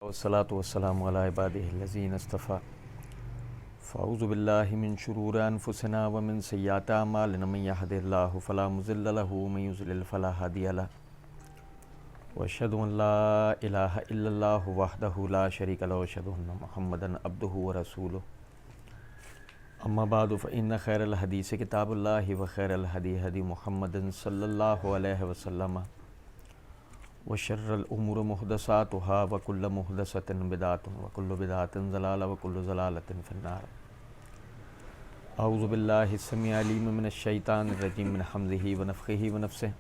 والصلاة والسلام على عباده الذين اصطفى فأعوذ بالله من شرور أنفسنا ومن سيئات أعمالنا من يهده الله فلا مضل له ومن يضلل فلا هادي له وأشهد أن لا إله إلا الله وحده لا شريك له وأشهد أن محمدا عبده ورسوله أما بعد فإن خير الحديث كتاب الله وخير الهدي هدي محمد صلى الله عليه وسلم وشر الأمور محدثاتها وكل محدثة بدعة وكل بدعة ضلالة وكل ضلالة في النار. أعوذ بالله السميع العليم من الشيطان الرجيم من حمزه ونفخه ونفسه.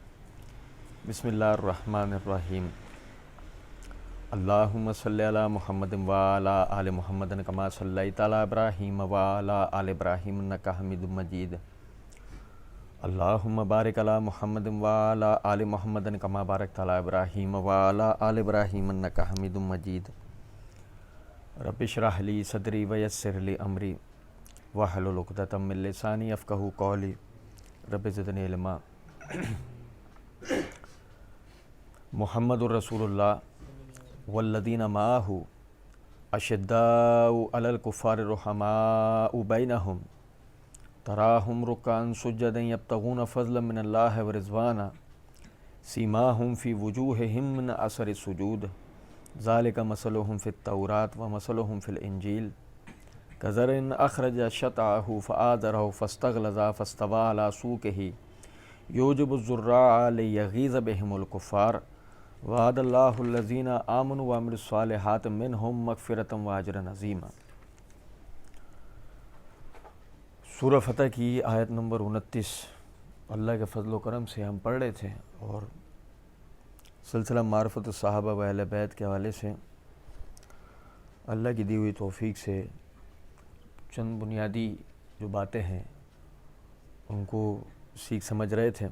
بسم الله الرحمن الرحيم. اللهم صل على محمد وعلى آل محمد كما صليت على إبراهيم وعلى آل إبراهيم إنك حميد مجيد. اللهم بارك على محمد وعلى آل محمد كما باركت على إبراهيم وعلى آل إبراهيم إنك حميد مجيد. رب اشرح لي صدري ويسر لي أمري واحلل عقدة من لساني يفقهوا قولي رب زدني علما. محمد رسول الله والذين معه أشداء على الكفار رحماء بينهم تراهم ركعا سجدا يبتغون فضلا من الله ورضوانا سيماهم في وجوههم من أثر السجود ذلك مثلهم في التوراة ومثلهم في الإنجيل كزرع أخرج شطأه فآزره فاستغلظ فاستوى على سوقه يعجب الزراع ليغيظ بهم الكفار وعد الله الذين آمنوا وعملوا الصالحات منهم مغفرة وأجرا عظيما. سورہ فتح کی آیت نمبر 29 اللہ کے فضل و کرم سے ہم پڑھ رہے تھے اور سلسلہ معرفت الصحابہ و اہل بیت کے حوالے سے اللہ کی دی ہوئی توفیق سے چند بنیادی جو باتیں ہیں ان کو سیکھ سمجھ رہے تھے.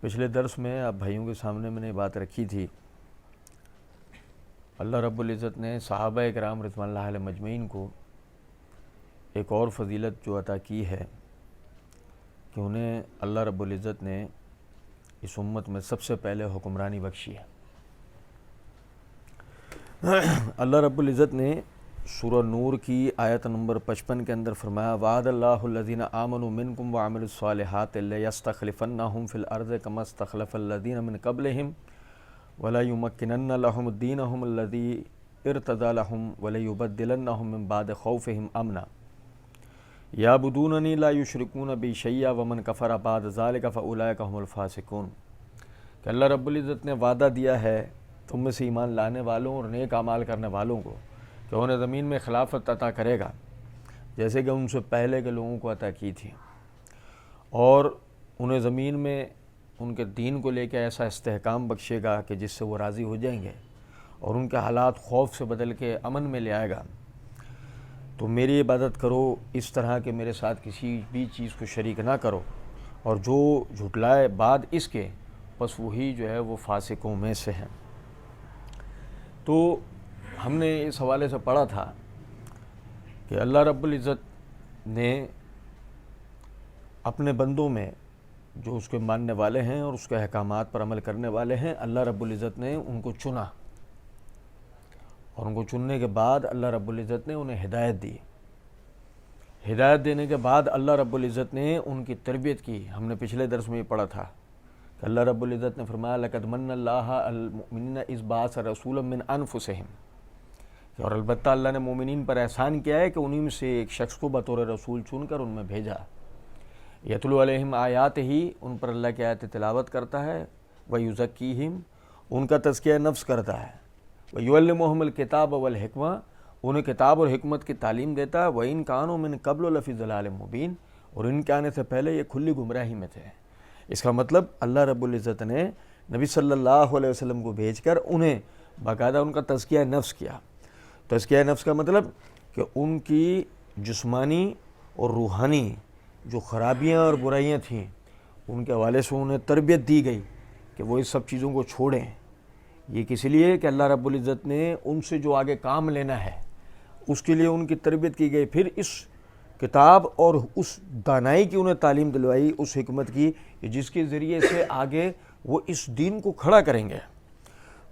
پچھلے درس میں آپ بھائیوں کے سامنے میں نے بات رکھی تھی. اللہ رب العزت نے صحابہ کرام رضوان اللہ علیہ مجمعین کو ایک اور فضیلت جو عطا کی ہے کہ انہیں اللہ رب العزت نے اس امت میں سب سے پہلے حکمرانی بخشی ہے. اللہ رب العزت نے سورہ نور کی آیت نمبر 55 کے اندر فرمایا وعد اللہ الذین آمنوا منکم وعملوا الصالحات لیستخلفنہم فی الارض کما استخلف الذین من قبلہم ولیمکنن لہم دینہم الذی ارتضی لہم ولیبدلنہم من بعد خوفہم امنا یعبدوننی لا یشرکون بی شیئا ومن کفر بعد ذلک فاولئک هم الفاسقون. کہ اللہ رب العزت نے وعدہ دیا ہے تم میں سے ایمان لانے والوں اور نیک اعمال کرنے والوں کو کہ انہیں زمین میں خلافت عطا کرے گا جیسے کہ ان سے پہلے کے لوگوں کو عطا کی تھی اور انہیں زمین میں ان کے دین کو لے کے ایسا استحکام بخشے گا کہ جس سے وہ راضی ہو جائیں گے اور ان کے حالات خوف سے بدل کے امن میں لے آئے گا. تو میری عبادت کرو اس طرح کہ میرے ساتھ کسی بھی چیز کو شریک نہ کرو اور جو جھٹلائے بعد اس کے بس وہی جو ہے وہ فاسقوں میں سے ہیں. تو ہم نے اس حوالے سے پڑھا تھا کہ اللہ رب العزت نے اپنے بندوں میں جو اس کے ماننے والے ہیں اور اس کے احکامات پر عمل کرنے والے ہیں اللہ رب العزت نے ان کو چنا اور ان کو چننے کے بعد اللہ رب العزت نے انہیں ہدایت دی. ہدایت دینے کے بعد اللہ رب العزت نے ان کی تربیت کی. ہم نے پچھلے درس میں یہ پڑھا تھا کہ اللہ رب العزت نے فرمایا لقد من اللہ المؤمنین اذ بعث رسولا من انفسہم. اور البتہ اللہ نے مومنین پر احسان کیا ہے کہ انہی میں سے ایک شخص کو بطور رسول چن کر ان میں بھیجا. یتلو علیہم آیات ہی ان پر اللہ کی آیت تلاوت کرتا ہے ویزکیہم ان کا تزکیہ نفس کرتا ہے ویعلمہم الکتاب والحکمہ انہیں کتاب اور حکمت کی تعلیم دیتا ہے وَإِن كَانُوا مِن قَبْلُ لَفِي ضَلَالٍ مُبِينٍ اور ان کے آنے سے پہلے یہ کھلی گمراہی میں تھے. اس کا مطلب اللہ رب العزت نے نبی صلی اللہ علیہ وسلم کو بھیج کر انہیں باقاعدہ ان کا تزکیہ نفس کیا. تزکیہ نفس کا مطلب کہ ان کی جسمانی اور روحانی جو خرابیاں اور برائیاں تھیں ان کے حوالے سے انہیں تربیت دی گئی کہ وہ اس سب چیزوں کو چھوڑیں. یہ کس لیے کہ اللہ رب العزت نے ان سے جو آگے کام لینا ہے اس کے لیے ان کی تربیت کی گئی. پھر اس کتاب اور اس دانائی کی انہیں تعلیم دلوائی اس حکمت کی جس کے ذریعے سے آگے وہ اس دین کو کھڑا کریں گے.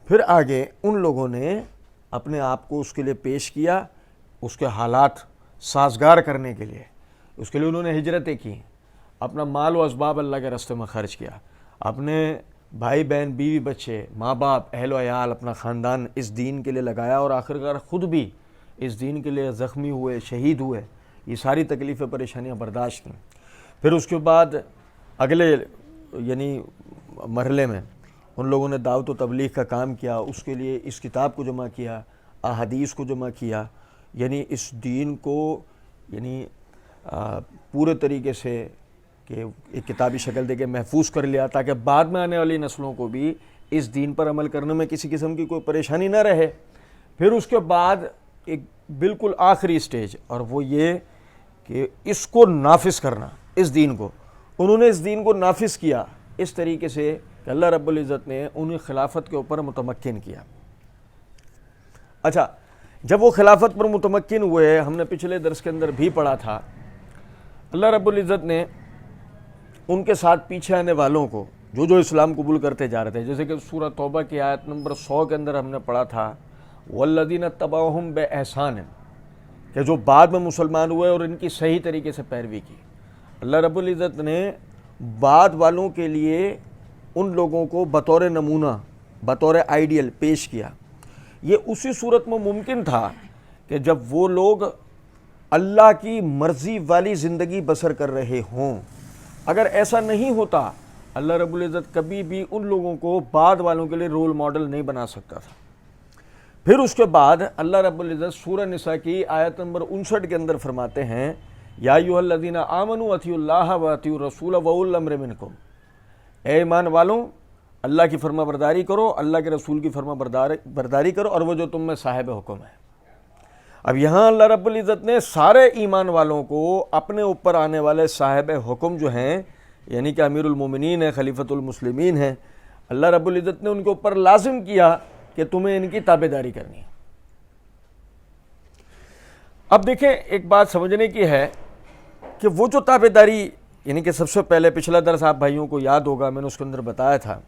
پھر آگے ان لوگوں نے اپنے آپ کو اس کے لیے پیش کیا، اس کے حالات سازگار کرنے کے لیے، اس کے لیے انہوں نے ہجرتیں کی، اپنا مال و اسباب اللہ کے راستے میں خرچ کیا، اپنے بھائی بہن بیوی بچے ماں باپ اہل و عیال اپنا خاندان اس دین کے لیے لگایا، اور آخرکار خود بھی اس دین کے لیے زخمی ہوئے، شہید ہوئے، یہ ساری تکلیفیں پریشانیاں برداشت کیں۔ پھر اس کے بعد اگلے یعنی مرحلے میں ان لوگوں نے دعوت و تبلیغ کا کام کیا، اس کے لیے اس کتاب کو جمع کیا، احادیث کو جمع کیا، یعنی اس دین کو یعنی پورے طریقے سے کہ ایک کتابی شکل دے کے محفوظ کر لیا، تاکہ بعد میں آنے والی نسلوں کو بھی اس دین پر عمل کرنے میں کسی قسم کی کوئی پریشانی نہ رہے۔ پھر اس کے بعد ایک بالکل آخری سٹیج، اور وہ یہ کہ اس کو نافذ کرنا، اس دین کو انہوں نے اس دین کو نافذ کیا اس طریقے سے کہ اللہ رب العزت نے انہیں خلافت کے اوپر متمکن کیا۔ اچھا، جب وہ خلافت پر متمکن ہوئے، ہم نے پچھلے درس کے اندر بھی پڑھا تھا، اللہ رب العزت نے ان کے ساتھ پیچھے آنے والوں کو جو اسلام قبول کرتے جا رہے تھے، جیسے کہ سورہ توبہ کی آیت نمبر 100 کے اندر ہم نے پڑھا تھا والذین اتبعوہم بإحسان، کہ جو بعد میں مسلمان ہوئے اور ان کی صحیح طریقے سے پیروی کی، اللہ رب العزت نے بعد والوں کے لیے ان لوگوں کو بطور نمونہ، بطور آئیڈیل پیش کیا۔ یہ اسی صورت میں ممکن تھا کہ جب وہ لوگ اللہ کی مرضی والی زندگی بسر کر رہے ہوں۔ اگر ایسا نہیں ہوتا، اللہ رب العزت کبھی بھی ان لوگوں کو بعد والوں کے لیے رول ماڈل نہیں بنا سکتا تھا۔ پھر اس کے بعد اللہ رب العزت سورہ نساء کی آیت نمبر 59 کے اندر فرماتے ہیں یا ایھا الذین آمنوا اطیعوا اللہ واطیعوا الرسول واولی الامر منکم، اے ایمان والوں اللہ کی فرما برداری کرو، اللہ کے رسول کی فرما برداری کرو، اور وہ جو تم میں صاحب حکم ہے۔ اب یہاں اللہ رب العزت نے سارے ایمان والوں کو اپنے اوپر آنے والے صاحب حکم جو ہیں، یعنی کہ امیر المومنین ہیں، خلیفۃ المسلمین ہیں، اللہ رب العزت نے ان کے اوپر لازم کیا کہ تمہیں ان کی تابعداری کرنی ہے۔ اب دیکھیں، ایک بات سمجھنے کی ہے کہ وہ جو تابعداری، یعنی کہ سب سے پہلے پچھلا درس آپ بھائیوں کو یاد ہوگا، میں نے اس کے اندر بتایا تھا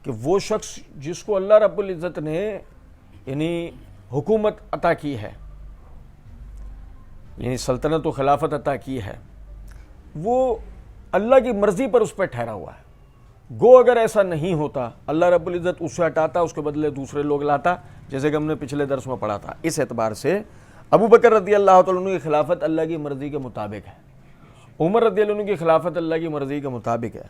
کہ وہ شخص جس کو اللہ رب العزت نے یعنی حکومت عطا کی ہے، یعنی سلطنت و خلافت عطا کی ہے، وہ اللہ کی مرضی پر اس پہ ٹھہرا ہوا ہے۔ گو اگر ایسا نہیں ہوتا، اللہ رب العزت اس سے ہٹاتا، اس کے بدلے دوسرے لوگ لاتا، جیسے کہ ہم نے پچھلے درس میں پڑھا تھا۔ اس اعتبار سے ابو بکر رضی اللہ تعالیٰ عنہ کی خلافت اللہ کی مرضی کے مطابق ہے، عمر رضی اللہ عنہ کی خلافت اللہ کی مرضی کے مطابق ہے،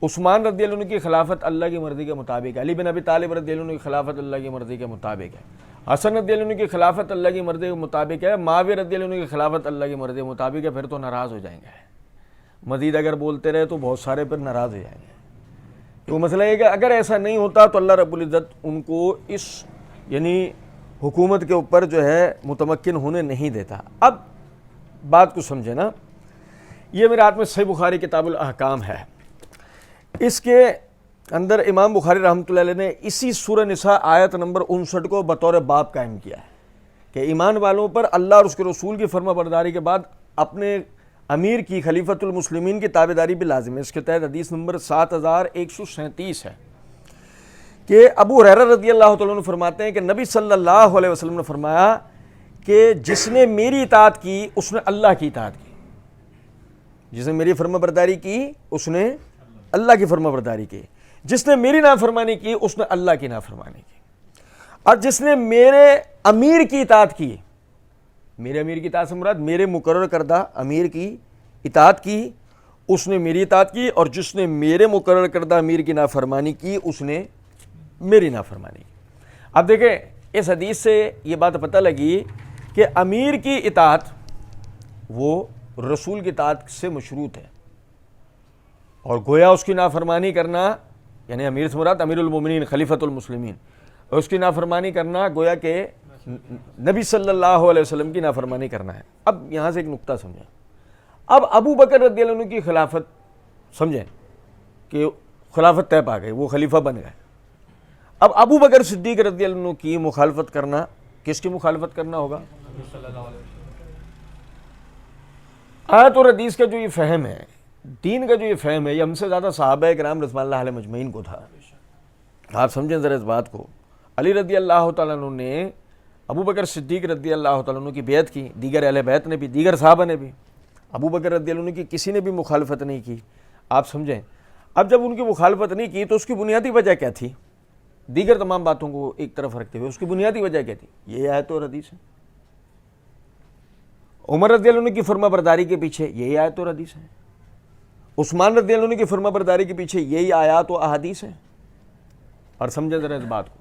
عثمان رضی اللہ عنہ کی خلافت اللہ کی مرضی کے مطابق ہے، علی بن ابی طالب رضی اللہ عنہ کی خلافت اللہ کی مرضی کے مطابق ہے، حسن رضی اللہ عنہ کی خلافت اللہ کی مرضی کے مطابق ہے، معاویہ رضی اللہ عنہ کی خلافت اللہ کی مرضی کے مطابق ہے۔ پھر تو ناراض ہو جائیں گے، مزید اگر بولتے رہے تو بہت سارے پھر ناراض ہو جائیں گے۔ تو مسئلہ یہ کہ اگر ایسا نہیں ہوتا تو اللہ رب العزت ان کو اس یعنی حکومت کے اوپر جو ہے متمکن ہونے نہیں دیتا۔ اب بات کو سمجھے نا، یہ میرے ہاتھ میں صحیح بخاری کتاب الاحکام ہے، اس کے اندر امام بخاری رحمۃ اللہ علیہ نے اسی سورہ نساء آیت نمبر 59 کو بطور باب قائم کیا ہے کہ ایمان والوں پر اللہ اور اس کے رسول کی فرما برداری کے بعد اپنے امیر کی، خلیفۃ المسلمین کی تابعداری بھی لازم ہے۔ اس کے تحت حدیث نمبر 7137 ہے کہ ابو ہریرہ رضی اللہ تعالیٰ عنہ فرماتے ہیں کہ نبی صلی اللہ علیہ وسلم نے فرمایا کہ جس نے میری اطاعت کی اس نے اللہ کی اطاعت کی، جس نے میری فرما برداری کی اس نے اللہ کی فرما برداری کی، جس نے میری نافرمانی کی اس نے اللہ کی نافرمانی کی، اور جس نے میرے امیر کی اطاعت کی، میرے امیر کی اطاعت سے مراد میرے مقرر کردہ امیر کی اطاعت کی، اس نے میری اطاعت کی، اور جس نے میرے مقرر کردہ امیر کی نافرمانی کی اس نے میری نافرمانی کی۔ اب دیکھیں، اس حدیث سے یہ بات پتہ لگی کہ امیر کی اطاعت وہ رسول کی اطاعت سے مشروط ہے، اور گویا اس کی نافرمانی کرنا، یعنی امیر سے مراد امیر المومنین خلیفۃ المسلمین، اور اس کی نافرمانی کرنا گویا کہ نبی صلی اللہ علیہ وسلم کی نافرمانی کرنا ہے۔ اب یہاں سے ایک نقطہ سمجھیں، اب ابو بکر رضی اللہ عنہ کی خلافت سمجھیں کہ خلافت طے پا گئی، وہ خلیفہ بن گئے۔ اب ابو بکر صدیق رضی اللہ عنہ کی مخالفت کرنا، کس کی مخالفت کرنا ہوگا؟ آیت اور حدیث کا جو یہ فہم ہے، دین کا جو یہ فہم ہے، یہ ہم سے زیادہ صحابہ کرام رضوان اللہ علیہ مجمعین کو تھا، آپ سمجھیں ذرا اس بات کو. علی رضی اللہ تعالیٰ عنہ نے ابو بکر صدیق رضی اللہ تعالیٰ عنہ کی بیعت کی, دیگر اہل بیت نے بھی, دیگر صحابہ نے بھی. ابو بکر رضی اللہ عنہ کی کسی نے بھی مخالفت نہیں کی. آپ سمجھیں, اب جب ان کی مخالفت نہیں کی تو اس کی بنیادی وجہ کیا تھی؟ دیگر تمام باتوں کو ایک طرف رکھتے ہوئے اس کی بنیادی وجہ کیا تھی؟ یہ آیت اور حدیث ہے. عمر رضی اللہ عنہ کی فرما برداری کے پیچھے یہی آیت اور حدیث ہے. عثمان رضی اللہ عنہ کی فرما برداری کے پیچھے یہی آیات و احادیث ہیں. اور سمجھیں ذرا اس بات کو,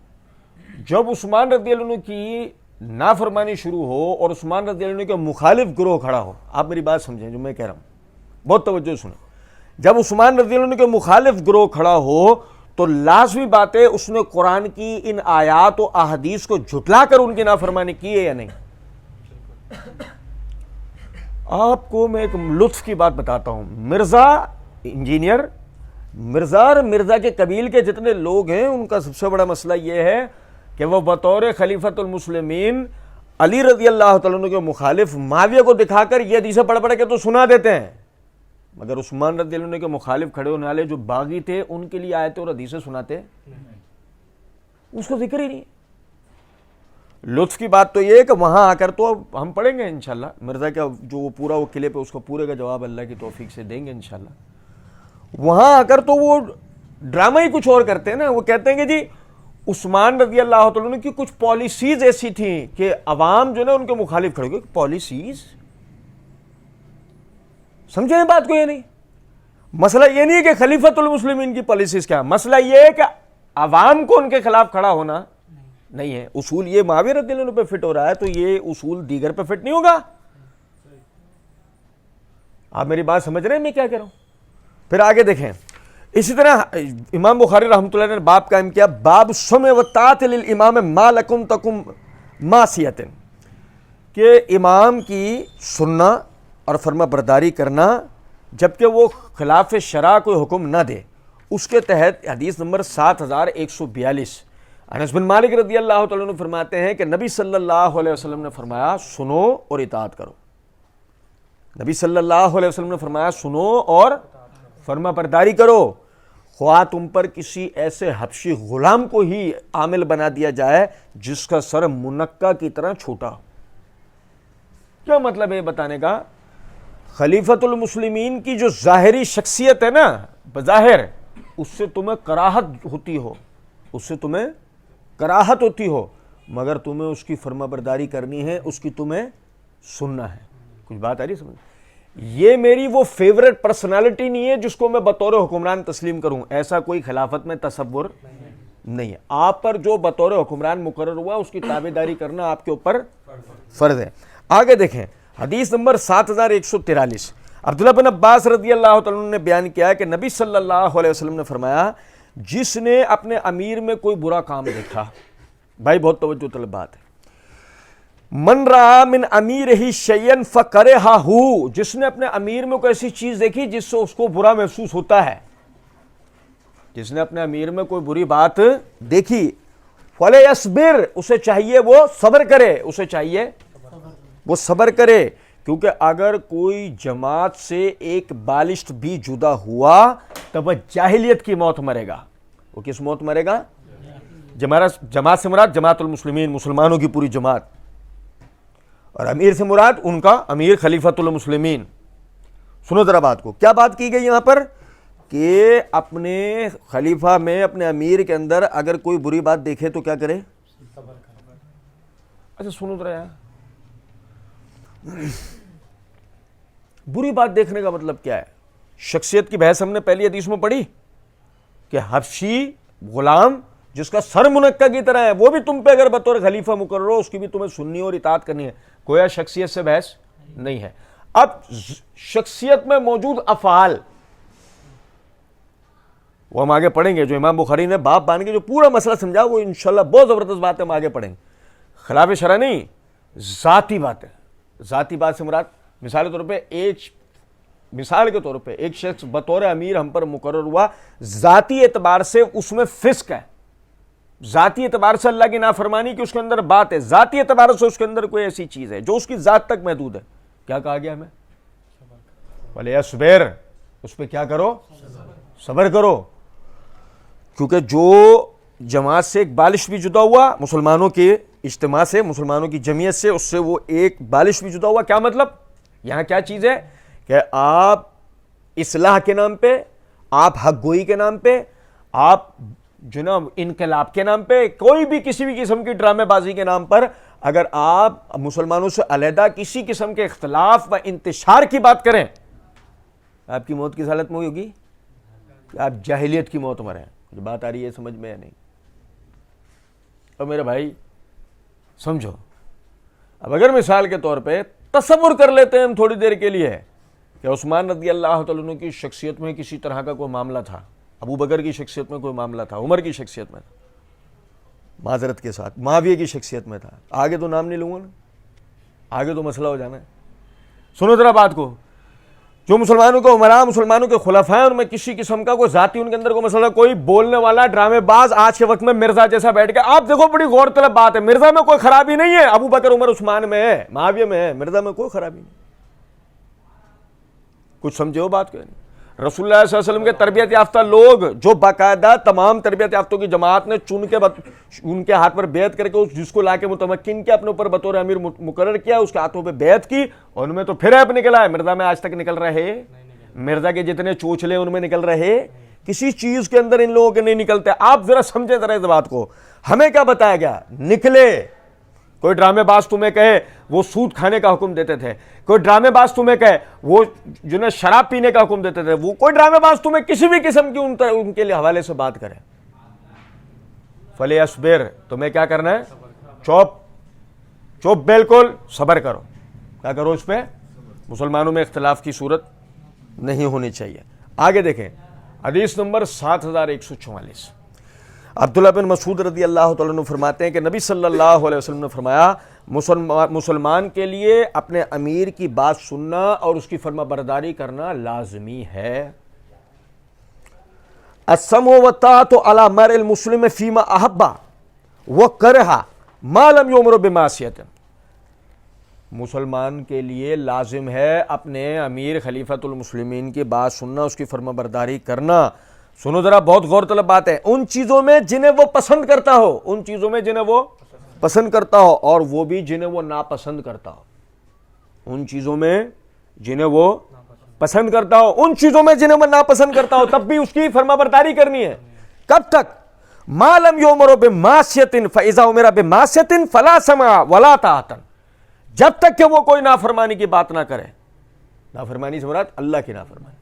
جب عثمان رضی اللہ عنہ کی نافرمانی شروع ہو اور عثمان رضی اللہ عنہ کے مخالف گروہ کھڑا ہو, آپ میری بات سمجھیں جو میں کہہ رہا ہوں, بہت توجہ سنیں. جب عثمان رضی اللہ عنہ کے مخالف گروہ کھڑا ہو تو لازمی بات ہے اس نے قرآن کی ان آیات و احادیث کو جھٹلا کر ان کی نافرمانی کی ہے یا نہیں؟ آپ کو میں ایک لطف کی بات بتاتا ہوں. مرزا انجینئر مرزا اور مرزا کے قبیل کے جتنے لوگ ہیں ان کا سب سے بڑا مسئلہ یہ ہے کہ وہ بطور خلیفۃ المسلمین علی رضی اللہ تعالیٰ عنہ کے مخالف معاویہ کو دکھا کر یہ حدیثیں پڑھ پڑھ کے تو سنا دیتے ہیں, مگر عثمان رضی اللہ عنہ کے مخالف کھڑے ہونے والے جو باغی تھے ان کے لیے آیتیں اور حدیثیں سناتے, اس کو ذکر ہی نہیں. لطف کی بات تو یہ ہے کہ وہاں آ کر تو ہم پڑھیں گے انشاءاللہ مرزا کا جو وہ پورا وہ قلعے پہ اس کو پورے کا جواب اللہ کی توفیق سے دیں گے انشاءاللہ. وہاں آ کر تو وہ ڈرامہ ہی کچھ اور کرتے ہیں نا. وہ کہتے ہیں کہ جی عثمان رضی اللہ تعالیٰ عنہ کی کچھ پالیسیز ایسی تھیں کہ عوام جو نا ان کے مخالف کھڑے ہوئے. پالیسیز سمجھیں بات کو, یہ نہیں مسئلہ یہ نہیں ہے کہ خلیفۃ المسلمین کی پالیسیز کیا, مسئلہ یہ ہے کہ عوام کو ان کے خلاف کھڑا ہونا نہیں ہے. اصول یہ معاویہ رضی اللہ عنہ پہ فٹ ہو رہا ہے تو یہ اصول دیگر پہ فٹ نہیں ہوگا. آپ میری بات سمجھ رہے ہیں میں کیا کہہ رہا ہوں؟ پھر آگے دیکھیں, اسی طرح امام بخاری رحمۃ اللہ نے باب قائم کیا, باب سمع و طاعت للامام ما لکم تکم معصیۃ, کہ امام کی سننا اور فرما برداری کرنا جبکہ وہ خلاف شرع کوئی حکم نہ دے. اس کے تحت حدیث نمبر 7142, انس بن مالک رضی اللہ تعالیٰ عنہ فرماتے ہیں کہ نبی صلی اللہ علیہ وسلم نے فرمایا سنو اور اطاعت کرو. نبی صلی اللہ علیہ وسلم نے فرمایا سنو اور فرما برداری کرو, خواہ تم پر کسی ایسے حبشی غلام کو ہی عامل بنا دیا جائے جس کا سر منقہ کی طرح چھوٹا. کیا مطلب ہے بتانے کا؟ خلیفۃ المسلمین کی جو ظاہری شخصیت ہے نا, بظاہر اس سے تمہیں کراہت ہوتی ہو, اس سے تمہیں کراہت ہوتی ہو, مگر تمہیں اس کی فرما برداری کرنی ہے, اس کی تمہیں سننا ہے. کچھ بات آ رہی سمجھ؟ یہ میری وہ فیورٹ پرسنالٹی نہیں ہے جس کو میں بطور حکمران تسلیم کروں, ایسا کوئی خلافت میں تصور نہیں ہے. آپ پر جو بطور حکمران مقرر ہوا اس کی تابعداری کرنا آپ کے اوپر فرض ہے. آگے دیکھیں حدیث نمبر 7143, عبداللہ بن عباس رضی اللہ تعالیٰ عنہ نے بیان کیا کہ نبی صلی اللہ علیہ وسلم نے فرمایا جس نے اپنے امیر میں کوئی برا کام دیکھا, بھائی بہت توجہ طلب بات ہے, من رأى من امیرہ شیئا فکرہہ, جس نے اپنے امیر میں کوئی ایسی چیز دیکھی جس سے اس کو برا محسوس ہوتا ہے, جس نے اپنے امیر میں کوئی بری بات دیکھی, فلیصبر, اسے چاہیے وہ صبر کرے, اسے چاہیے وہ صبر کرے, کیونکہ اگر کوئی جماعت سے ایک بالشت بھی جدا ہوا تو وہ جاہلیت کی موت مرے گا. وہ کس موت مرے گا؟ جماعت سے مراد جماعت المسلمین, مسلمانوں کی پوری جماعت, اور امیر سے مراد ان کا امیر خلیفۃ المسلمین. سنو ذرا بات کو, کیا بات کی گئی یہاں پر کہ اپنے خلیفہ میں اپنے امیر کے اندر اگر کوئی بری بات دیکھے تو کیا کرے؟ اچھا سنو ذرا یار, بری بات دیکھنے کا مطلب کیا ہے؟ شخصیت کی بحث ہم نے پہلی حدیث میں پڑھی کہ حبشی غلام جس کا سر منقہ کی طرح ہے, وہ بھی تم پہ اگر بطور خلیفہ مقرر ہو اس کی بھی تمہیں سننی اور اطاعت کرنی ہے. کوئی شخصیت سے بحث نہیں ہے. اب شخصیت میں موجود افعال وہ ہم آگے پڑھیں گے, جو امام بخاری نے باب باندھ کے جو پورا مسئلہ سمجھا وہ انشاءاللہ بہت زبردست بات ہے, ہم آگے پڑھیں گے. خلاف شرع نہیں, ذاتی بات ہے. ذاتی بات سے مراد مثال کے طور پہ ایک شخص بطور امیر ہم پر مقرر ہوا, ذاتی اعتبار سے اس میں فسق ہے, ذاتی اعتبار سے اللہ کی نافرمانی کی اس کے اندر بات ہے, ذاتی اعتبار سے اس کے اندر کوئی ایسی چیز ہے جو اس کی ذات تک محدود ہے. کیا کہا گیا ہمیں؟ وَلْيَصْبِرْ, اس پہ کیا کرو؟ صبر کرو, کیونکہ جو جماعت سے ایک بالش بھی جدا ہوا، مسلمانوں کے اجتماع سے، مسلمانوں کی جمعیت سے، اس سے وہ ایک بالش بھی جدا ہوا. کیا مطلب؟ یہاں کیا چیز ہے کہ آپ اصلاح کے نام پہ، آپ حق گوئی کے نام پہ، آپ جناب انقلاب کے نام پہ، کوئی بھی کسی بھی قسم کی ڈرامے بازی کے نام پر اگر آپ مسلمانوں سے علیحدہ کسی قسم کے اختلاف و انتشار کی بات کریں، آپ کی موت کس حالت میں ہوگی؟ کہ آپ جاہلیت کی موت مریں. جو بات آ رہی ہے سمجھ میں یا نہیں؟ اور میرے بھائی سمجھو، اب اگر مثال کے طور پہ تصور کر لیتے ہیں ہم تھوڑی دیر کے لیے کہ عثمان رضی اللہ تعالیٰ عنہ کی شخصیت میں کسی طرح کا کوئی معاملہ تھا، ابو بکر کی شخصیت میں کوئی معاملہ تھا، عمر کی شخصیت میں تھا، معذرت کے ساتھ معاویہ کی شخصیت میں تھا، آگے تو نام نہیں لوں گا نا، آگے تو مسئلہ ہو جانا ہے. سنو ذرا بات کو، جو مسلمانوں کے عمراء، مسلمانوں کے خلفاء ہیں، ان میں کسی قسم کا کوئی ذاتی ان کے اندر کوئی مسئلہ، کوئی بولنے والا ڈرامے باز آج کے وقت میں مرزا جیسا بیٹھ گیا. آپ دیکھو بڑی غور طلب بات ہے، مرزا میں کوئی خرابی نہیں ہے، ابو بکر عمر عثمان میں ہے، معاویہ میں ہے، مرزا میں کوئی خرابی نہیں. کچھ سمجھے ہو بات کو؟ رسول اللہ صلی اللہ علیہ وسلم کے تربیت یافتہ لوگ جو باقاعدہ تمام تربیت یافتوں کی جماعت نے چن کے ان کے ہاتھ پر بیعت کر کے جس کو لا کے متمکن کیا، اپنے اوپر بطور امیر مقرر کیا، اس کے ہاتھوں پہ بیعت کی، ان میں تو پھر ایپ نکلا ہے. مرزا میں آج تک نکل رہے، مرزا کے جتنے چوچلے ان میں نکل رہے، کسی چیز کے اندر ان لوگوں کے نہیں نکلتے. آپ ذرا سمجھیں ذرا اس بات کو. ہمیں کیا بتایا گیا؟ نکلے. کوئی ڈرامے باز تمہیں کہے وہ سود کھانے کا حکم دیتے تھے، کوئی ڈرامے باز تمہیں کہے وہ جنہیں شراب پینے کا حکم دیتے تھے، وہ کوئی ڈرامے باز تمہیں کسی بھی قسم کی ان کے حوالے سے بات کرے، فلیصبر، تمہیں کیا کرنا ہے؟ چوپ بالکل صبر کرو. کیا کرو اس پہ؟ مسلمانوں میں اختلاف کی صورت نہیں ہونی چاہیے. آگے دیکھیں حدیث نمبر 7144. عبداللہ بن مسعود رضی اللہ تعالیٰ عنہ فرماتے ہیں کہ نبی صلی اللہ علیہ وسلم نے فرمایا مسلمان کے لیے اپنے امیر کی بات سننا اور اس کی فرما برداری کرنا لازمی ہے. السمع والطاعۃ علی مرء المسلم فیما احب وکرہ ما لم یؤمر بمعصیۃ. مسلمان کے لیے لازم ہے اپنے امیر خلیفۃ المسلمین کی بات سننا، اس کی فرما برداری کرنا. سنو ذرا، بہت غور طلب بات ہے. ان چیزوں میں جنہیں وہ پسند کرتا ہو، ان چیزوں میں جنہیں وہ پسند کرتا ہو، اور وہ بھی جنہیں وہ ناپسند کرتا ہو. ان چیزوں میں جنہیں وہ پسند کرتا ہو، ان چیزوں میں جنہیں وہ ناپسند کرتا ہو، تب بھی اس کی فرما برداری کرنی ہے. کب تک؟ ما لم یؤمر بمعصیۃ فاذا امر بمعصیۃ فلا سمع ولا طاعۃ. جب تک کہ وہ کوئی نافرمانی کی بات نہ کرے. نافرمانی سے مراد اللہ کی نافرمانی.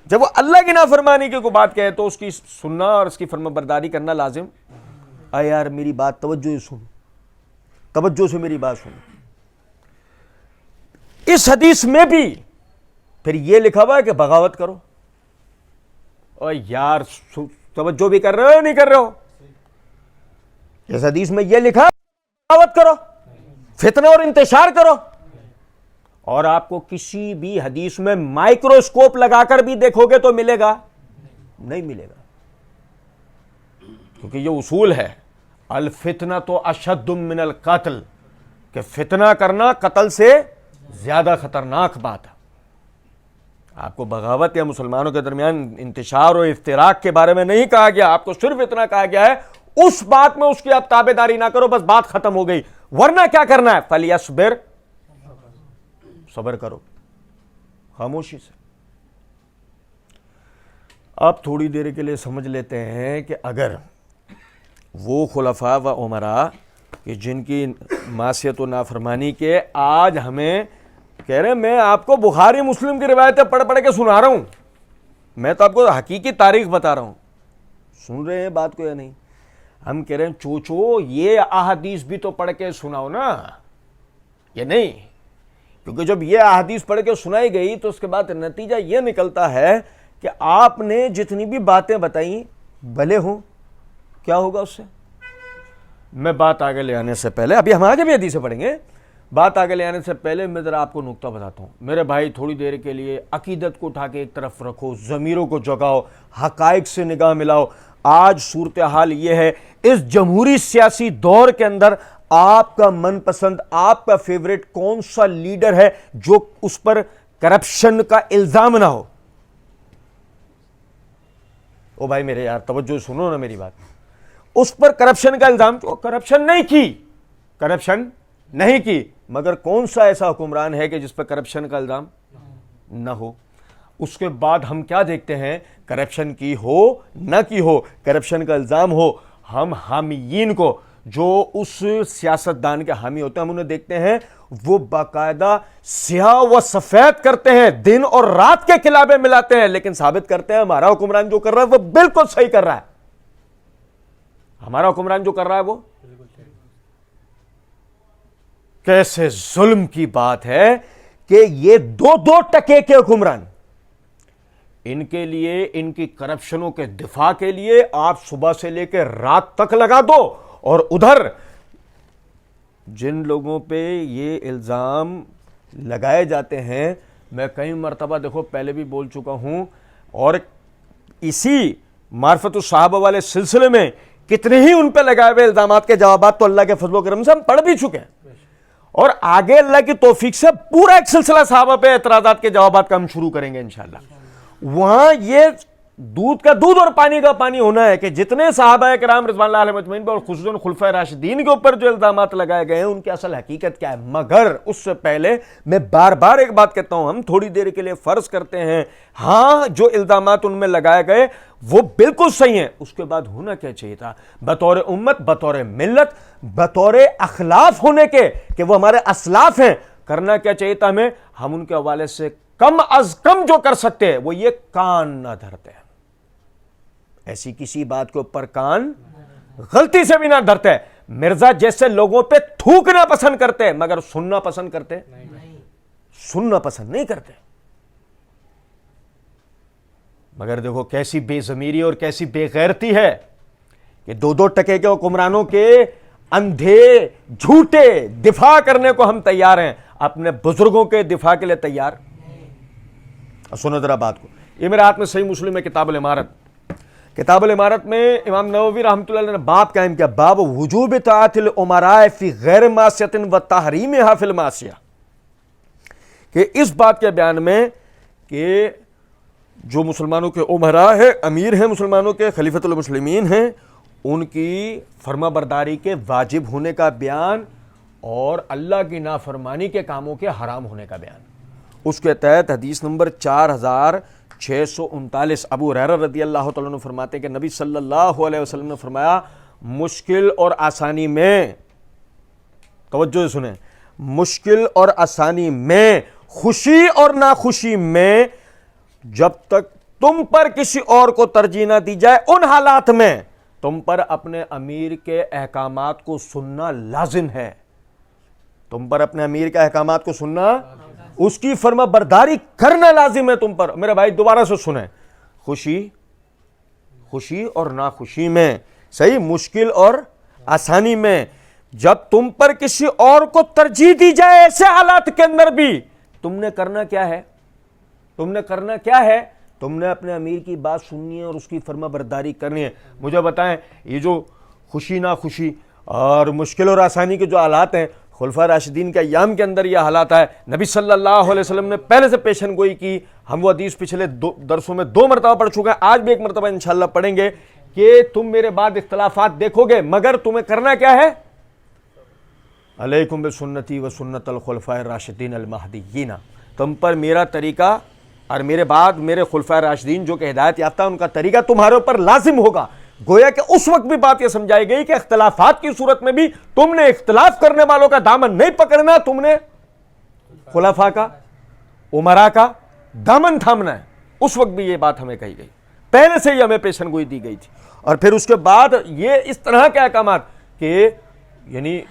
جب وہ اللہ کی نافرمانی کی کوئی بات کہے تو اس کی سننا اور اس کی فرما برداری کرنا لازم. اے یار میری بات توجہ سے سن، توجہ سے میری بات سن. اس حدیث میں بھی پھر یہ لکھا ہوا ہے کہ بغاوت کرو. اور یار توجہ بھی کر رہے ہو نہیں کر رہے ہو؟ اس حدیث میں یہ لکھا بغاوت کرو، فتنہ اور انتشار کرو. اور آپ کو کسی بھی حدیث میں مائکروسکوپ لگا کر بھی دیکھو گے تو ملے گا؟ نہیں ملے گا. کیونکہ یہ اصول ہے الفتنۃ اشد من القتل، کہ فتنہ کرنا قتل سے زیادہ خطرناک بات ہے. آپ کو بغاوت یا مسلمانوں کے درمیان انتشار اور افتراق کے بارے میں نہیں کہا گیا، آپ کو صرف اتنا کہا گیا ہے اس بات میں اس کی آپ تابع داری نہ کرو، بس بات ختم ہو گئی. ورنہ کیا کرنا ہے؟ فلیصبر، صبر کرو خاموشی سے. آپ تھوڑی دیر کے لیے سمجھ لیتے ہیں کہ اگر وہ خلفاء و امراء کہ جن کی معصیت و نافرمانی کے آج ہمیں کہہ رہے ہیں، میں آپ کو بخاری مسلم کی روایتیں پڑھ پڑھ کے سنا رہا ہوں، میں تو آپ کو حقیقی تاریخ بتا رہا ہوں. سن رہے ہیں بات کو یا نہیں؟ ہم کہہ رہے ہیں چوچو یہ احادیث بھی تو پڑھ کے سناؤ نا. یہ نہیں، کیونکہ جب یہ احادیث پڑھ کے سنائی گئی تو اس کے بعد نتیجہ یہ نکلتا ہے کہ آپ نے جتنی بھی باتیں بتائیں بھلے ہوں، کیا ہوگا اس سے؟ میں بات آگے لے آنے سے پہلے، ابھی ہم آگے بھی حدیثیں پڑھیں گے، بات آگے لے آنے سے پہلے میں ذرا آپ کو نقطہ بتاتا ہوں. میرے بھائی تھوڑی دیر کے لیے عقیدت کو اٹھا کے ایک طرف رکھو، ضمیروں کو جگاؤ، حقائق سے نگاہ ملاؤ. آج صورتحال یہ ہے، اس جمہوری سیاسی دور کے اندر آپ کا من پسند، آپ کا فیوریٹ کون سا لیڈر ہے جو اس پر کرپشن کا الزام نہ ہو؟ او بھائی میرے یار توجہ سنو نا میری بات. اس پر کرپشن کا الزام، کرپشن نہیں کی، مگر کون سا ایسا حکمران ہے کہ جس پر کرپشن کا الزام نہ ہو؟ اس کے بعد ہم کیا دیکھتے ہیں، کرپشن کی ہو نہ کی ہو، کرپشن کا الزام ہو، ہم حامیین کو، جو اس سیاستدان کے حامی ہوتے ہیں، ہم انہیں دیکھتے ہیں وہ باقاعدہ سیاہ و سفید کرتے ہیں، دن اور رات کے کلابے ملاتے ہیں، لیکن ثابت کرتے ہیں ہمارا حکمران جو کر رہا ہے وہ بالکل صحیح کر رہا ہے، ہمارا حکمران جو کر رہا ہے وہ کیسے ظلم کی بات ہے کہ یہ 2 ٹکے کے حکمران، ان کے لیے، ان کی کرپشنوں کے دفاع کے لیے آپ صبح سے لے کے رات تک لگا دو، اور ادھر جن لوگوں پہ یہ الزام لگائے جاتے ہیں، میں کئی مرتبہ دیکھو پہلے بھی بول چکا ہوں، اور اسی معرفت الصحابہ والے سلسلے میں کتنے ہی ان پہ لگائے ہوئے الزامات کے جوابات تو اللہ کے فضل و کرم سے ہم پڑھ بھی چکے ہیں، اور آگے اللہ کی توفیق سے پورا ایک سلسلہ صحابہ پہ اعتراضات کے جوابات کا ہم شروع کریں گے انشاءاللہ۔ وہاں یہ دودھ کا دودھ اور پانی کا پانی ہونا ہے کہ جتنے صحابہ کرام رضوان اللہ علیہم اجمعین پر اور خصوصاً خلفائے راشدین کے اوپر جو الزامات لگائے گئے ہیں ان کی اصل حقیقت کیا ہے۔ مگر اس سے پہلے میں بار بار ایک بات کہتا ہوں، ہم تھوڑی دیر کے لیے فرض کرتے ہیں ہاں جو الزامات ان میں لگائے گئے وہ بالکل صحیح ہیں، اس کے بعد ہونا کیا چاہیے تھا بطور امت، بطور ملت، بطور اخلاف ہونے کے کہ وہ ہمارے اسلاف ہیں، کرنا کیا چاہیے تھا ہمیں؟ ہم ان کے حوالے سے کم از کم جو کر سکتے ہیں وہ یہ کان نہ دھرتے ہیں، ایسی کسی بات کے اوپر کان غلطی سے بھی نہ دھرتے۔ مرزا جیسے لوگوں پہ تھوکنا پسند کرتے مگر سننا پسند کرتے سننا پسند نہیں کرتے، مگر دیکھو کیسی بے ضمیری اور کیسی بے غیرتی ہے کہ 2 ٹکے کے حکمرانوں کے اندھے جھوٹے دفاع کرنے کو ہم تیار ہیں، اپنے بزرگوں کے دفاع کے لیے تیار۔ سنو ذرا بات کو، یہ میرے ہاتھ میں صحیح مسلم ہے، کتاب الامارت، کتاب الامارت میں امام نووی رحمۃ اللہ علیہ نے باب قائم کیا، باب وجوب اطاعت الامراء فی غیر معصیۃ و تحریمھا فی المعصیہ، کہ اس بات کے بیان میں کہ جو مسلمانوں کے امراء ہیں، امیر ہیں مسلمانوں کے، خلیفۃ المسلمین ہیں، ان کی فرما برداری کے واجب ہونے کا بیان اور اللہ کی نافرمانی کے کاموں کے حرام ہونے کا بیان۔ اس کے تحت حدیث نمبر 4639 ابو ہریرہ رضی اللہ تعالیٰ عنہ فرماتے ہیں کہ نبی صلی اللہ علیہ وسلم نے فرمایا، مشکل اور آسانی میں، توجہ سے سنیں، مشکل اور آسانی میں، خوشی اور ناخوشی میں، جب تک تم پر کسی اور کو ترجیح نہ دی جائے، ان حالات میں تم پر اپنے امیر کے احکامات کو سننا لازم ہے، تم پر اپنے امیر کے احکامات کو سننا، اس کی فرما برداری کرنا لازم ہے تم پر۔ میرے بھائی دوبارہ سے سنیں، خوشی اور ناخوشی میں، صحیح، مشکل اور آسانی میں، جب تم پر کسی اور کو ترجیح دی جائے ایسے حالات کے اندر بھی تم نے کرنا کیا ہے؟ تم نے اپنے امیر کی بات سننی ہے اور اس کی فرما برداری کرنی ہے۔ مجھے بتائیں، یہ جو خوشی ناخوشی اور مشکل اور آسانی کے جو حالات ہیں، خلفائے راشدین کے ایام کے اندر یہ حالات ہے، نبی صلی اللہ علیہ وسلم نے پہلے سے پیشن گوئی کی، ہم وہ حدیث پچھلے درسوں میں 2 مرتبہ پڑھ چکے ہیں، آج بھی 1 مرتبہ انشاءاللہ پڑھیں گے کہ تم میرے بعد اختلافات دیکھو گے، مگر تمہیں کرنا کیا ہے؟ علیکم بسنتی و سنت الخلفاء الراشدین المہدیین، تم پر میرا طریقہ اور میرے بعد میرے خلفاء راشدین جو کہ ہدایت یافتہ ان کا طریقہ تمہارے اوپر لازم ہوگا۔ گویا کہ اس وقت بھی بات یہ سمجھائی گئی کہ اختلافات کی صورت میں بھی تم نے اختلاف کرنے والوں کا دامن نہیں پکڑنا، تم نے خلفاء کا، امراء کا دامن تھامنا ہے۔ اس وقت بھی یہ بات ہمیں کہی گئی، پہلے سے ہی ہمیں پیشن گوئی دی گئی تھی، اور پھر اس کے بعد یہ اس طرح کے احکامات کہ یعنی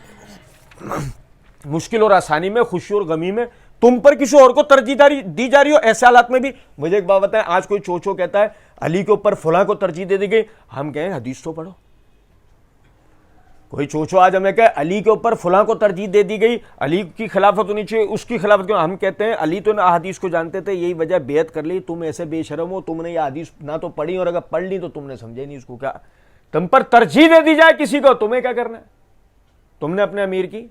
مشکل اور آسانی میں، خوشی اور غمی میں تم پر کسی اور کو ترجیح دی جا رہی ہو، ایسے حالات میں بھی۔ مجھے ایک بات بتائیں، آج کوئی چوچو کہتا ہے علی کے اوپر فلاں کو ترجیح دے دی گئی، ہم کہیں حدیث تو پڑھو۔ کوئی چوچو آج ہمیں کہے علی کے اوپر فلاں کو ترجیح دے دی گئی، علی کی خلافت ہونی چاہیے، اس کی خلافت کیوں؟ ہم کہتے ہیں علی تو نہ حدیث کو جانتے تھے، یہی وجہ بیعت کر لی، تم ایسے بے شرم ہو، تم نے یہ حدیث نہ تو پڑھی، اور اگر پڑھ لی تو تم نے سمجھے نہیں اس کو، کیا تم پر ترجیح دے دی جائے کسی کو، تمہیں کیا کرنا ہے؟ تم نے اپنے امیر کی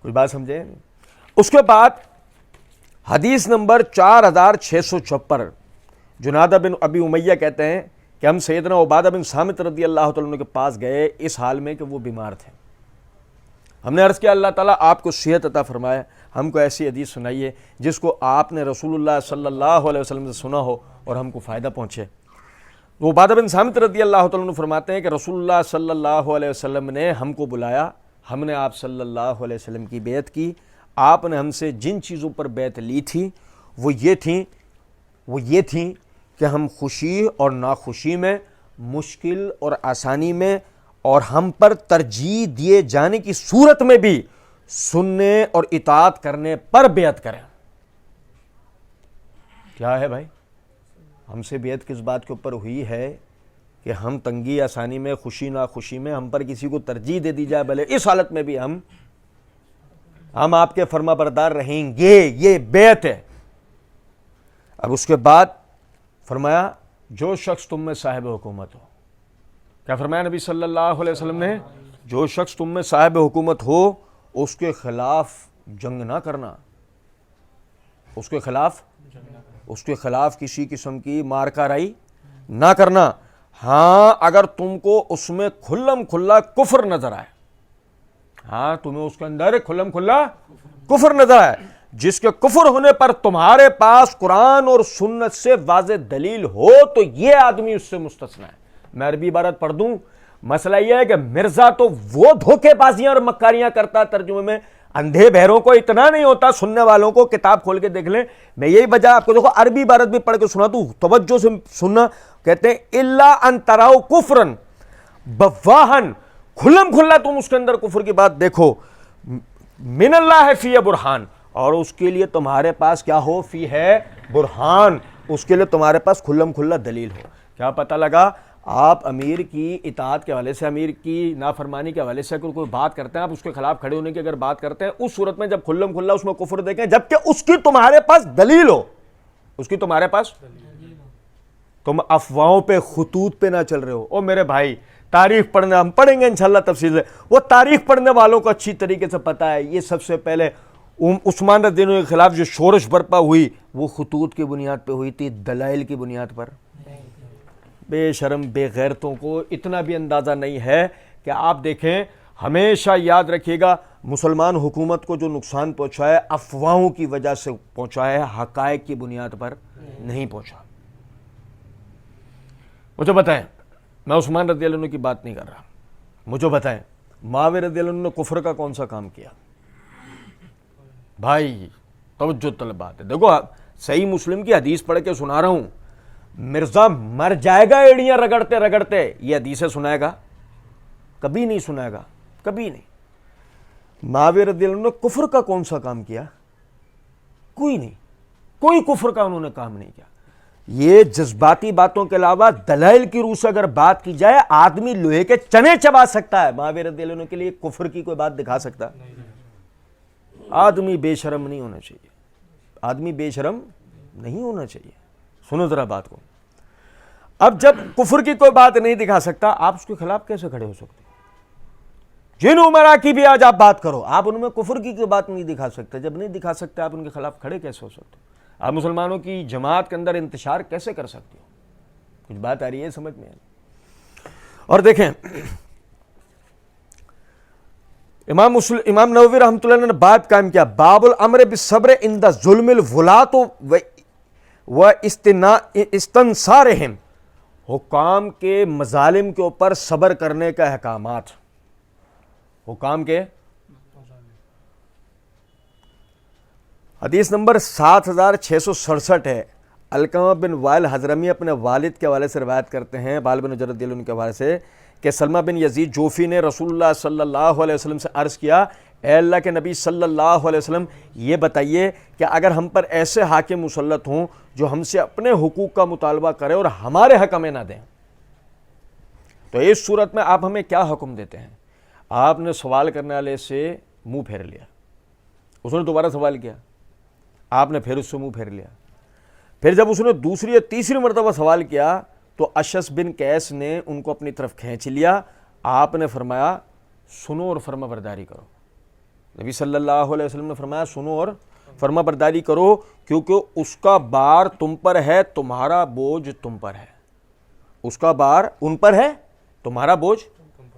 کوئی بات سمجھے؟ اس کے بعد حدیث نمبر 4656 جنادہ بن ابی امیہ کہتے ہیں کہ ہم سیدنا عبادہ بن صامت رضی اللہ تعالیٰ عنہ کے پاس گئے اس حال میں کہ وہ بیمار تھے. ہم نے عرض کیا اللہ تعالیٰ آپ کو صحت عطا فرمائے, ہم کو ایسی حدیث سنائیے جس کو آپ نے رسول اللہ صلی اللہ علیہ وسلم سے سنا ہو اور ہم کو فائدہ پہنچے. تو عبادہ بن صامت رضی اللہ تعالیٰ عنہ فرماتے ہیں کہ رسول اللہ صلی اللہ علیہ وسلم نے ہم کو بلایا, ہم نے آپ صلی اللہ علیہ وسلم کی بیعت کی. آپ نے ہم سے جن چیزوں پر بیعت لی تھی وہ یہ تھیں کہ ہم خوشی اور ناخوشی میں, مشکل اور آسانی میں, اور ہم پر ترجیح دیے جانے کی صورت میں بھی سننے اور اطاعت کرنے پر بیعت کریں. کیا ہے بھائی, ہم سے بیعت کس بات کے اوپر ہوئی ہے کہ ہم تنگی آسانی میں, خوشی ناخوشی میں ہم پر کسی کو ترجیح دے دی جائے, بھلے اس حالت میں بھی ہم آپ کے فرما بردار رہیں گے. یہ بیعت ہے. اب اس کے بعد فرمایا جو شخص تم میں صاحب حکومت ہو, کیا فرمایا نبی صلی اللہ علیہ وسلم نے, جو شخص تم میں صاحب حکومت ہو اس کے خلاف جنگ نہ کرنا, اس کے خلاف کسی قسم کی مارکا رائی نہ کرنا. ہاں اگر تم کو اس میں کھلم کھلا کفر نظر آئے, ہاں تمہیں اس کے اندر کھلم کھلا کفر نظر آئے, جس کے کفر ہونے پر تمہارے پاس قرآن اور سنت سے واضح دلیل ہو, تو یہ آدمی اس سے مستثنی ہے. میں عربی عبارت پڑھ دوں. مسئلہ یہ ہے کہ مرزا تو وہ دھوکے بازیاں اور مکاریاں کرتا ہے, ترجمے میں اندھے بہروں کو اتنا نہیں ہوتا, سننے والوں کو کتاب کھول کے دیکھ لیں. میں یہی وجہ آپ کو دیکھو عربی عبارت بھی پڑھ کے سنا دوں, توجہ سے سننا. کہتے ہیں الا ان تراؤ کفرن بواہن, کھلم کھلا تم اس کے اندر کفر کی بات دیکھو, من اللہ فی برہان, اور اس کے لیے تمہارے پاس کیا ہو, فی ہے برہان, اس کے لیے تمہارے پاس کھلم کھلا دلیل ہو. کیا پتہ لگا, آپ امیر کی اطاعت کے حوالے سے, امیر کی نافرمانی کے حوالے سے اگر کوئی بات کرتے ہیں, آپ اس کے خلاف کھڑے ہونے کی اگر بات کرتے ہیں, اس صورت میں جب کھلم کھلا اس میں کفر دیکھیں, جبکہ اس کی تمہارے پاس دلیل ہو, اس کی تمہارے پاس, تم افواہوں پہ خطوط پہ نہ چل رہے ہو. او میرے بھائی, تاریخ پڑھنا ہم پڑھیں گے انشاءاللہ تفصیل سے, وہ تاریخ پڑھنے والوں کو اچھی طریقے سے پتہ ہے یہ سب سے پہلے عثمان رضی اللہ عنہ کے خلاف جو شورش برپا ہوئی وہ خطوط کی بنیاد پہ ہوئی تھی, دلائل کی بنیاد پر. بے شرم بے غیرتوں کو اتنا بھی اندازہ نہیں ہے کہ آپ دیکھیں, ہمیشہ یاد رکھیے گا, مسلمان حکومت کو جو نقصان پہنچا ہے افواہوں کی وجہ سے پہنچا ہے, حقائق کی بنیاد پر نہیں پہنچا. مجھے بتائیں, میں عثمان رضی اللہ عنہ کی بات نہیں کر رہا, مجھے بتائیں معاویہ رضی اللہ عنہ نے کفر کا کون سا کام کیا؟ بھائی توجہ طلب بات ہے. دیکھو صحیح مسلم کی حدیث پڑھ کے سنا رہا ہوں, مرزا مر جائے گا ایڑیاں رگڑتے رگڑتے, یہ حدیثیں سنائے گا؟ کبھی نہیں سنائے گا, کبھی نہیں. معاویہ رضی اللہ عنہ نے کفر کا کون سا کام کیا؟ کوئی نہیں, کوئی کفر کا انہوں نے کام نہیں کیا. یہ جذباتی باتوں کے علاوہ دلائل کی روح سے اگر بات کی جائے, آدمی لوہے کے چنے چبا سکتا ہے, معاویہ رضی اللہ عنہ کے لیے کفر کی کوئی بات دکھا سکتا؟ آدمی بے شرم نہیں ہونا چاہیے, آدمی بے شرم نہیں ہونا چاہیے. سنو ذرا بات کو. اب جب کفر کی کوئی بات نہیں دکھا سکتا, آپ اس کے خلاف کیسے کھڑے ہو سکتے؟ جن عمرا کی بھی آج آپ بات کرو, آپ ان میں کفر کی کوئی بات نہیں دکھا سکتے. جب نہیں دکھا سکتے, آپ ان کے خلاف کھڑے کیسے ہو سکتے؟ آپ مسلمانوں کی جماعت کے اندر انتشار کیسے کر سکتے ہو؟ کچھ بات آ رہی ہے سمجھ میں؟ اور دیکھیں امام نووی رحمۃ اللہ نے بات قائم کیا, باب الامر بالصبر عند ظلم الولاۃ و استنصارہم, حکام کے مظالم کے اوپر صبر کرنے کا احکامات. حکام کے حدیث نمبر 7667 ہے. علقمہ بن وائل حضرمی اپنے والد کے حوالے سے روایت کرتے ہیں, وائل بن حجر رضی اللہ عنہ کے حوالے سے, کہ سلمہ بن یزید جوفی نے رسول اللہ صلی اللہ علیہ وسلم سے عرض کیا, اے اللہ کے نبی صلی اللہ علیہ وسلم, یہ بتائیے کہ اگر ہم پر ایسے حاکم مسلط ہوں جو ہم سے اپنے حقوق کا مطالبہ کرے اور ہمارے حق ہمیں نہ دیں, تو اس صورت میں آپ ہمیں کیا حکم دیتے ہیں؟ آپ نے سوال کرنے والے سے منہ پھیر لیا, اس نے دوبارہ سوال کیا, آپ نے پھر اس سے منہ پھیر لیا. پھر جب اس نے دوسری یا تیسری مرتبہ سوال کیا تو اشعث بن قیس نے ان کو اپنی طرف کھینچ لیا. آپ نے فرمایا سنو اور فرما برداری کرو. نبی صلی اللہ علیہ وسلم نے فرمایا سنو اور فرما برداری کرو, کیونکہ اس کا بار تم پر ہے, تمہارا بوجھ تم پر ہے. اس کا بار ان پر ہے، تمہارا بوجھ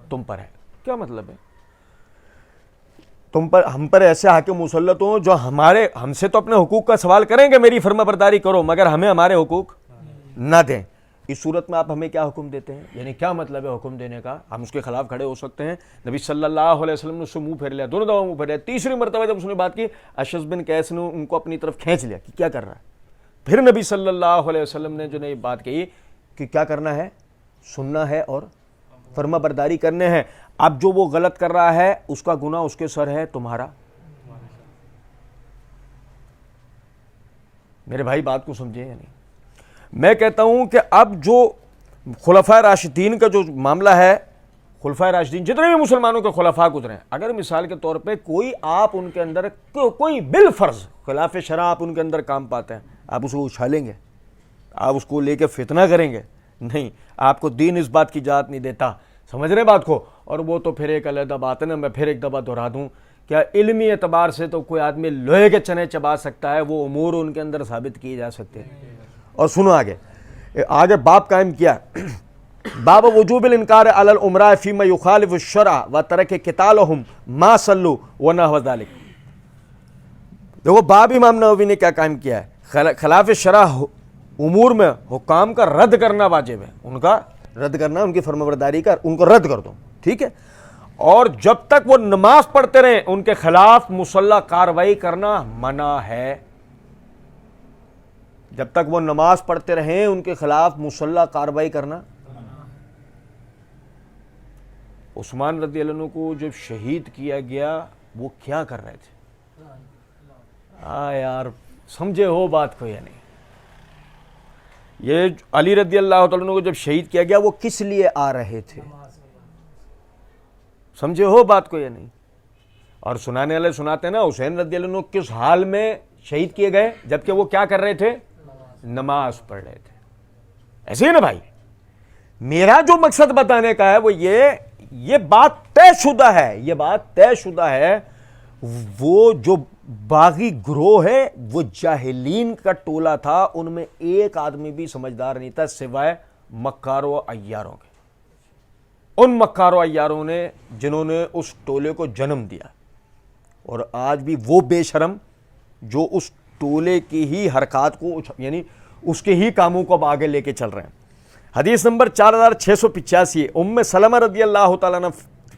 تم پر ہے۔ کیا مطلب ہے؟ تم پر، ہم پر ایسے حاکم مسلط ہوں جو ہم سے تو اپنے حقوق کا سوال کریں گے، میری فرما برداری کرو، مگر ہمیں ہمارے حقوق نہ دیں۔ اس صورت میں آپ ہمیں کیا حکم دیتے ہیں؟ یعنی کیا مطلب ہے حکم دینے کا؟ ہم اس کے خلاف کھڑے ہو سکتے ہیں؟ نبی صلی اللہ علیہ وسلم نے اس سے منہ پھیر لیا، دونوں دفعہ منہ پھیر لیا۔ تیسری مرتبہ جب اس نے بات کی، اشعث بن قیس نے ان کو اپنی طرف کھینچ لیا کہ کیا کر رہا ہے۔ پھر نبی صلی اللہ علیہ وسلم نے جو نے بات کہی کہ کیا کرنا ہے؟ سننا ہے اور فرما برداری کرنے ہیں۔ اب جو وہ غلط کر رہا ہے اس کا گناہ اس کے سر ہے، تمہارا۔ میرے بھائی بات کو سمجھیں یا نہیں؟ میں کہتا ہوں کہ اب جو خلفائے راشدین کا جو معاملہ ہے، خلفائے راشدین جتنے بھی مسلمانوں کے خلفاء گزرے ہیں، اگر مثال کے طور پہ کوئی آپ ان کے اندر کوئی بالفرض خلاف شرع آپ ان کے اندر کام پاتے ہیں، آپ اس کو اچھالیں گے؟ آپ اس کو لے کے فتنہ کریں گے؟ نہیں، آپ کو دین اس بات کی اجازت نہیں دیتا، سمجھ رہے بات کو؟ اور وہ تو پھر ایک علیحدہ بات ہے نا، میں پھر ایک دفعہ دہرا دوں، کیا علمی اعتبار سے تو کوئی آدمی لوہے کے چنے چبا سکتا ہے، وہ امور ان کے اندر ثابت کیے جا سکتے ہیں۔ اور سنو آگے باب قائم کیا، باب وجوب الانکار علی الامراء فیما یخالف الشرع وترک قتالهم ما صلوا ونحو ذلک۔ دیکھو باب امام نووی نے کیا قائم کیا ہے، خلاف شرع امور میں حکام کا رد کرنا واجب ہے، ان کا رد کرنا، ان کی فرمانبرداری کا، ان کو رد کر دو، ٹھیک ہے؟ اور جب تک وہ نماز پڑھتے رہیں ان کے خلاف مسلح کارروائی کرنا منع ہے۔ جب تک وہ نماز پڑھتے رہیں ان کے خلاف مسلح کارروائی کرنا۔ عثمان رضی اللہ عنہ کو جب شہید کیا گیا وہ کیا کر رہے تھے؟ یار سمجھے ہو بات کو یا نہیں؟ یہ علی رضی اللہ تعالیٰ عنہ کو جب شہید کیا گیا وہ کس لیے آ رہے تھے؟ سمجھے ہو بات کو یا نہیں؟ اور سنانے والے سناتے ہیں نا، حسین رضی اللہ عنہ کس حال میں شہید کیے گئے؟ جبکہ وہ کیا کر رہے تھے؟ نماز پڑھ رہے تھے۔ ایسے ہی نا بھائی، میرا جو مقصد بتانے کا ہے وہ یہ بات طے شدہ ہے، یہ بات طے شدہ ہے، وہ جو باغی گروہ ہے وہ جاہلین کا ٹولہ تھا، ان میں ایک آدمی بھی سمجھدار نہیں تھا سوائے مکاروں و عیاروں کے۔ ان مکاروں و عیاروں نے جنہوں نے اس ٹولے کو جنم دیا، اور آج بھی وہ بے شرم جو اس ٹولے کی ہی حرکات کو، یعنی اس کے ہی کاموں کو اب آگے لے کے چل رہے ہیں۔ حدیث نمبر 4685، ام سلمہ رضی اللہ تعالیٰ عنہ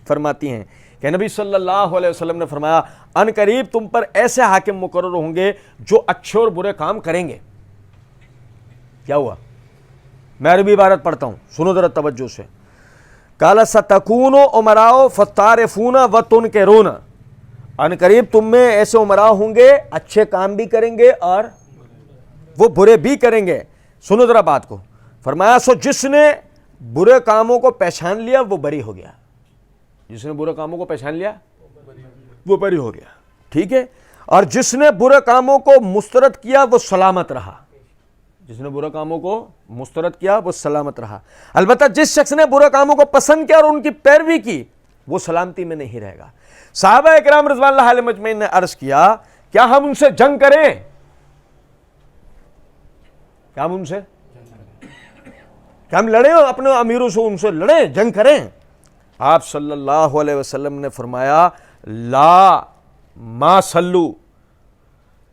فرماتی ہیں کہ نبی صلی اللہ علیہ وسلم نے فرمایا، ان قریب تم پر ایسے حاکم مقرر ہوں گے جو اچھے اور برے کام کریں گے۔ کیا ہوا؟ میں عربی عبارت پڑھتا ہوں، سنو ذرا توجہ سے۔ قال ستکون امراء فتعرفون وتنکرون، ان قریب تم میں ایسے امراء ہوں گے اچھے کام بھی کریں گے اور وہ برے بھی کریں گے۔ سنو ذرا بات کو، فرمایا سو جس نے برے کاموں کو پہچان لیا وہ بری ہو گیا، جس نے برے کاموں کو پہچان لیا وہ بری ہو گیا، ٹھیک ہے؟ اور جس نے برے کاموں کو مسترد کیا وہ سلامت رہا، جس نے برے کاموں کو مسترد کیا وہ سلامت رہا۔ البتہ جس شخص نے برے کاموں کو پسند کیا اور ان کی پیروی کی وہ سلامتی میں نہیں رہے گا۔ صحابہ اکرام رضوان اللہ علیہم اجمعین نے عرض کیا، کیا ہم ان سے جنگ کریں؟ کیا ہم ان سے، کیا ہم لڑیں اپنے امیروں سے، ان سے لڑیں، جنگ کریں؟ آپ صلی اللہ علیہ وسلم نے فرمایا، لا ما صلو،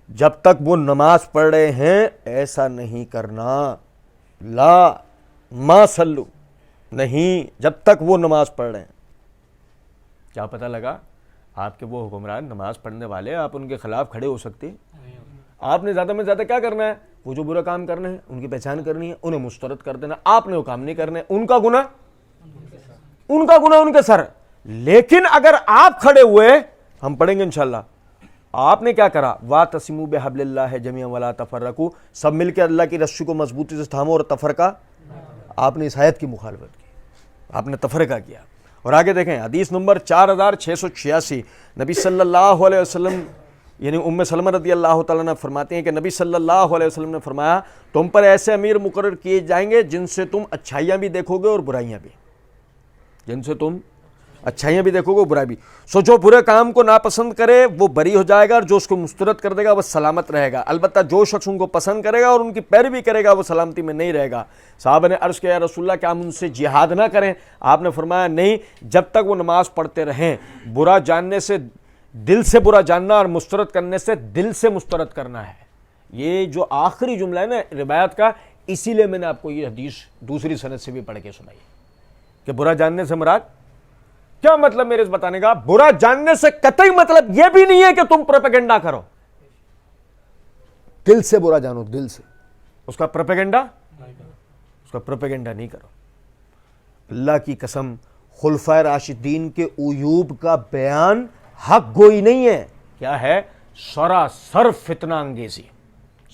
جب تک وہ نماز پڑھ رہے ہیں ایسا نہیں کرنا، لا ما صلو، نہیں جب تک وہ نماز پڑھ رہے ہیں۔ کیا پتہ لگا؟ آپ کے وہ حکمران نماز پڑھنے والے، آپ ان کے خلاف کھڑے ہو سکتے؟ آپ نے زیادہ میں زیادہ کیا کرنا ہے؟ وہ جو برا کام کرنے ہیں ان کی پہچان کرنی ہے، انہیں مسترد کر دینا، آپ نے وہ کام نہیں کرنے، ان کا گناہ ان کے سر۔ لیکن اگر آپ کھڑے ہوئے، ہم پڑھیں گے انشاءاللہ، آپ نے کیا کرا؟ وَاعْتَصِمُوا بِحَبْلِ اللَّهِ جَمِيعًا وَلَا تَفَرَّقُوا، سب مل کے اللہ کی رسی کو مضبوطی سے تھامو اور تفرقہ، آپ نے اس آیت کی مخالفت کی، آپ نے تفرقہ کیا۔ اور آگے دیکھیں حدیث نمبر 4686، نبی صلی اللہ علیہ وسلم یعنی ام سلمہ رضی اللہ تعالیٰ عنہ فرماتے ہیں کہ نبی صلی اللہ علیہ وسلم نے فرمایا، تم پر ایسے امیر مقرر کیے جائیں گے جن سے تم اچھائیاں بھی دیکھو گے اور برائیاں بھی، جن سے تم اچھائیاں بھی دیکھو گے برائی بھی. سو جو برے کام کو ناپسند کرے وہ بری ہو جائے گا، اور جو اس کو مسترد کر دے گا وہ سلامت رہے گا. البتہ جو شخص ان کو پسند کرے گا اور ان کی پیروی کرے گا وہ سلامتی میں نہیں رہے گا. صحابہ نے عرض کیا یا رسول اللہ کیا ہم ان سے جہاد نہ کریں؟ آپ نے فرمایا نہیں، جب تک وہ نماز پڑھتے رہیں. برا جاننے سے دل سے برا جاننا اور مسترد کرنے سے دل سے مسترد کرنا ہے. یہ جو آخری جملہ ہے نا روایت کا، اسی لیے میں نے آپ کو یہ حدیث دوسری سند سے بھی پڑھ کے سنائی کہ برا جاننے سے مراد کیا مطلب میرے اس بتانے کا؟ برا جاننے سے قطعی مطلب یہ بھی نہیں ہے کہ تم پروپیگنڈا کرو. دل سے برا جانو، دل سے. اس کا پروپیگنڈا نہیں کرو. اللہ کی قسم خلفائے راشدین کے عیوب کا بیان حق گوئی نہیں ہے. کیا ہے؟ سراسر فتنہ انگیزی،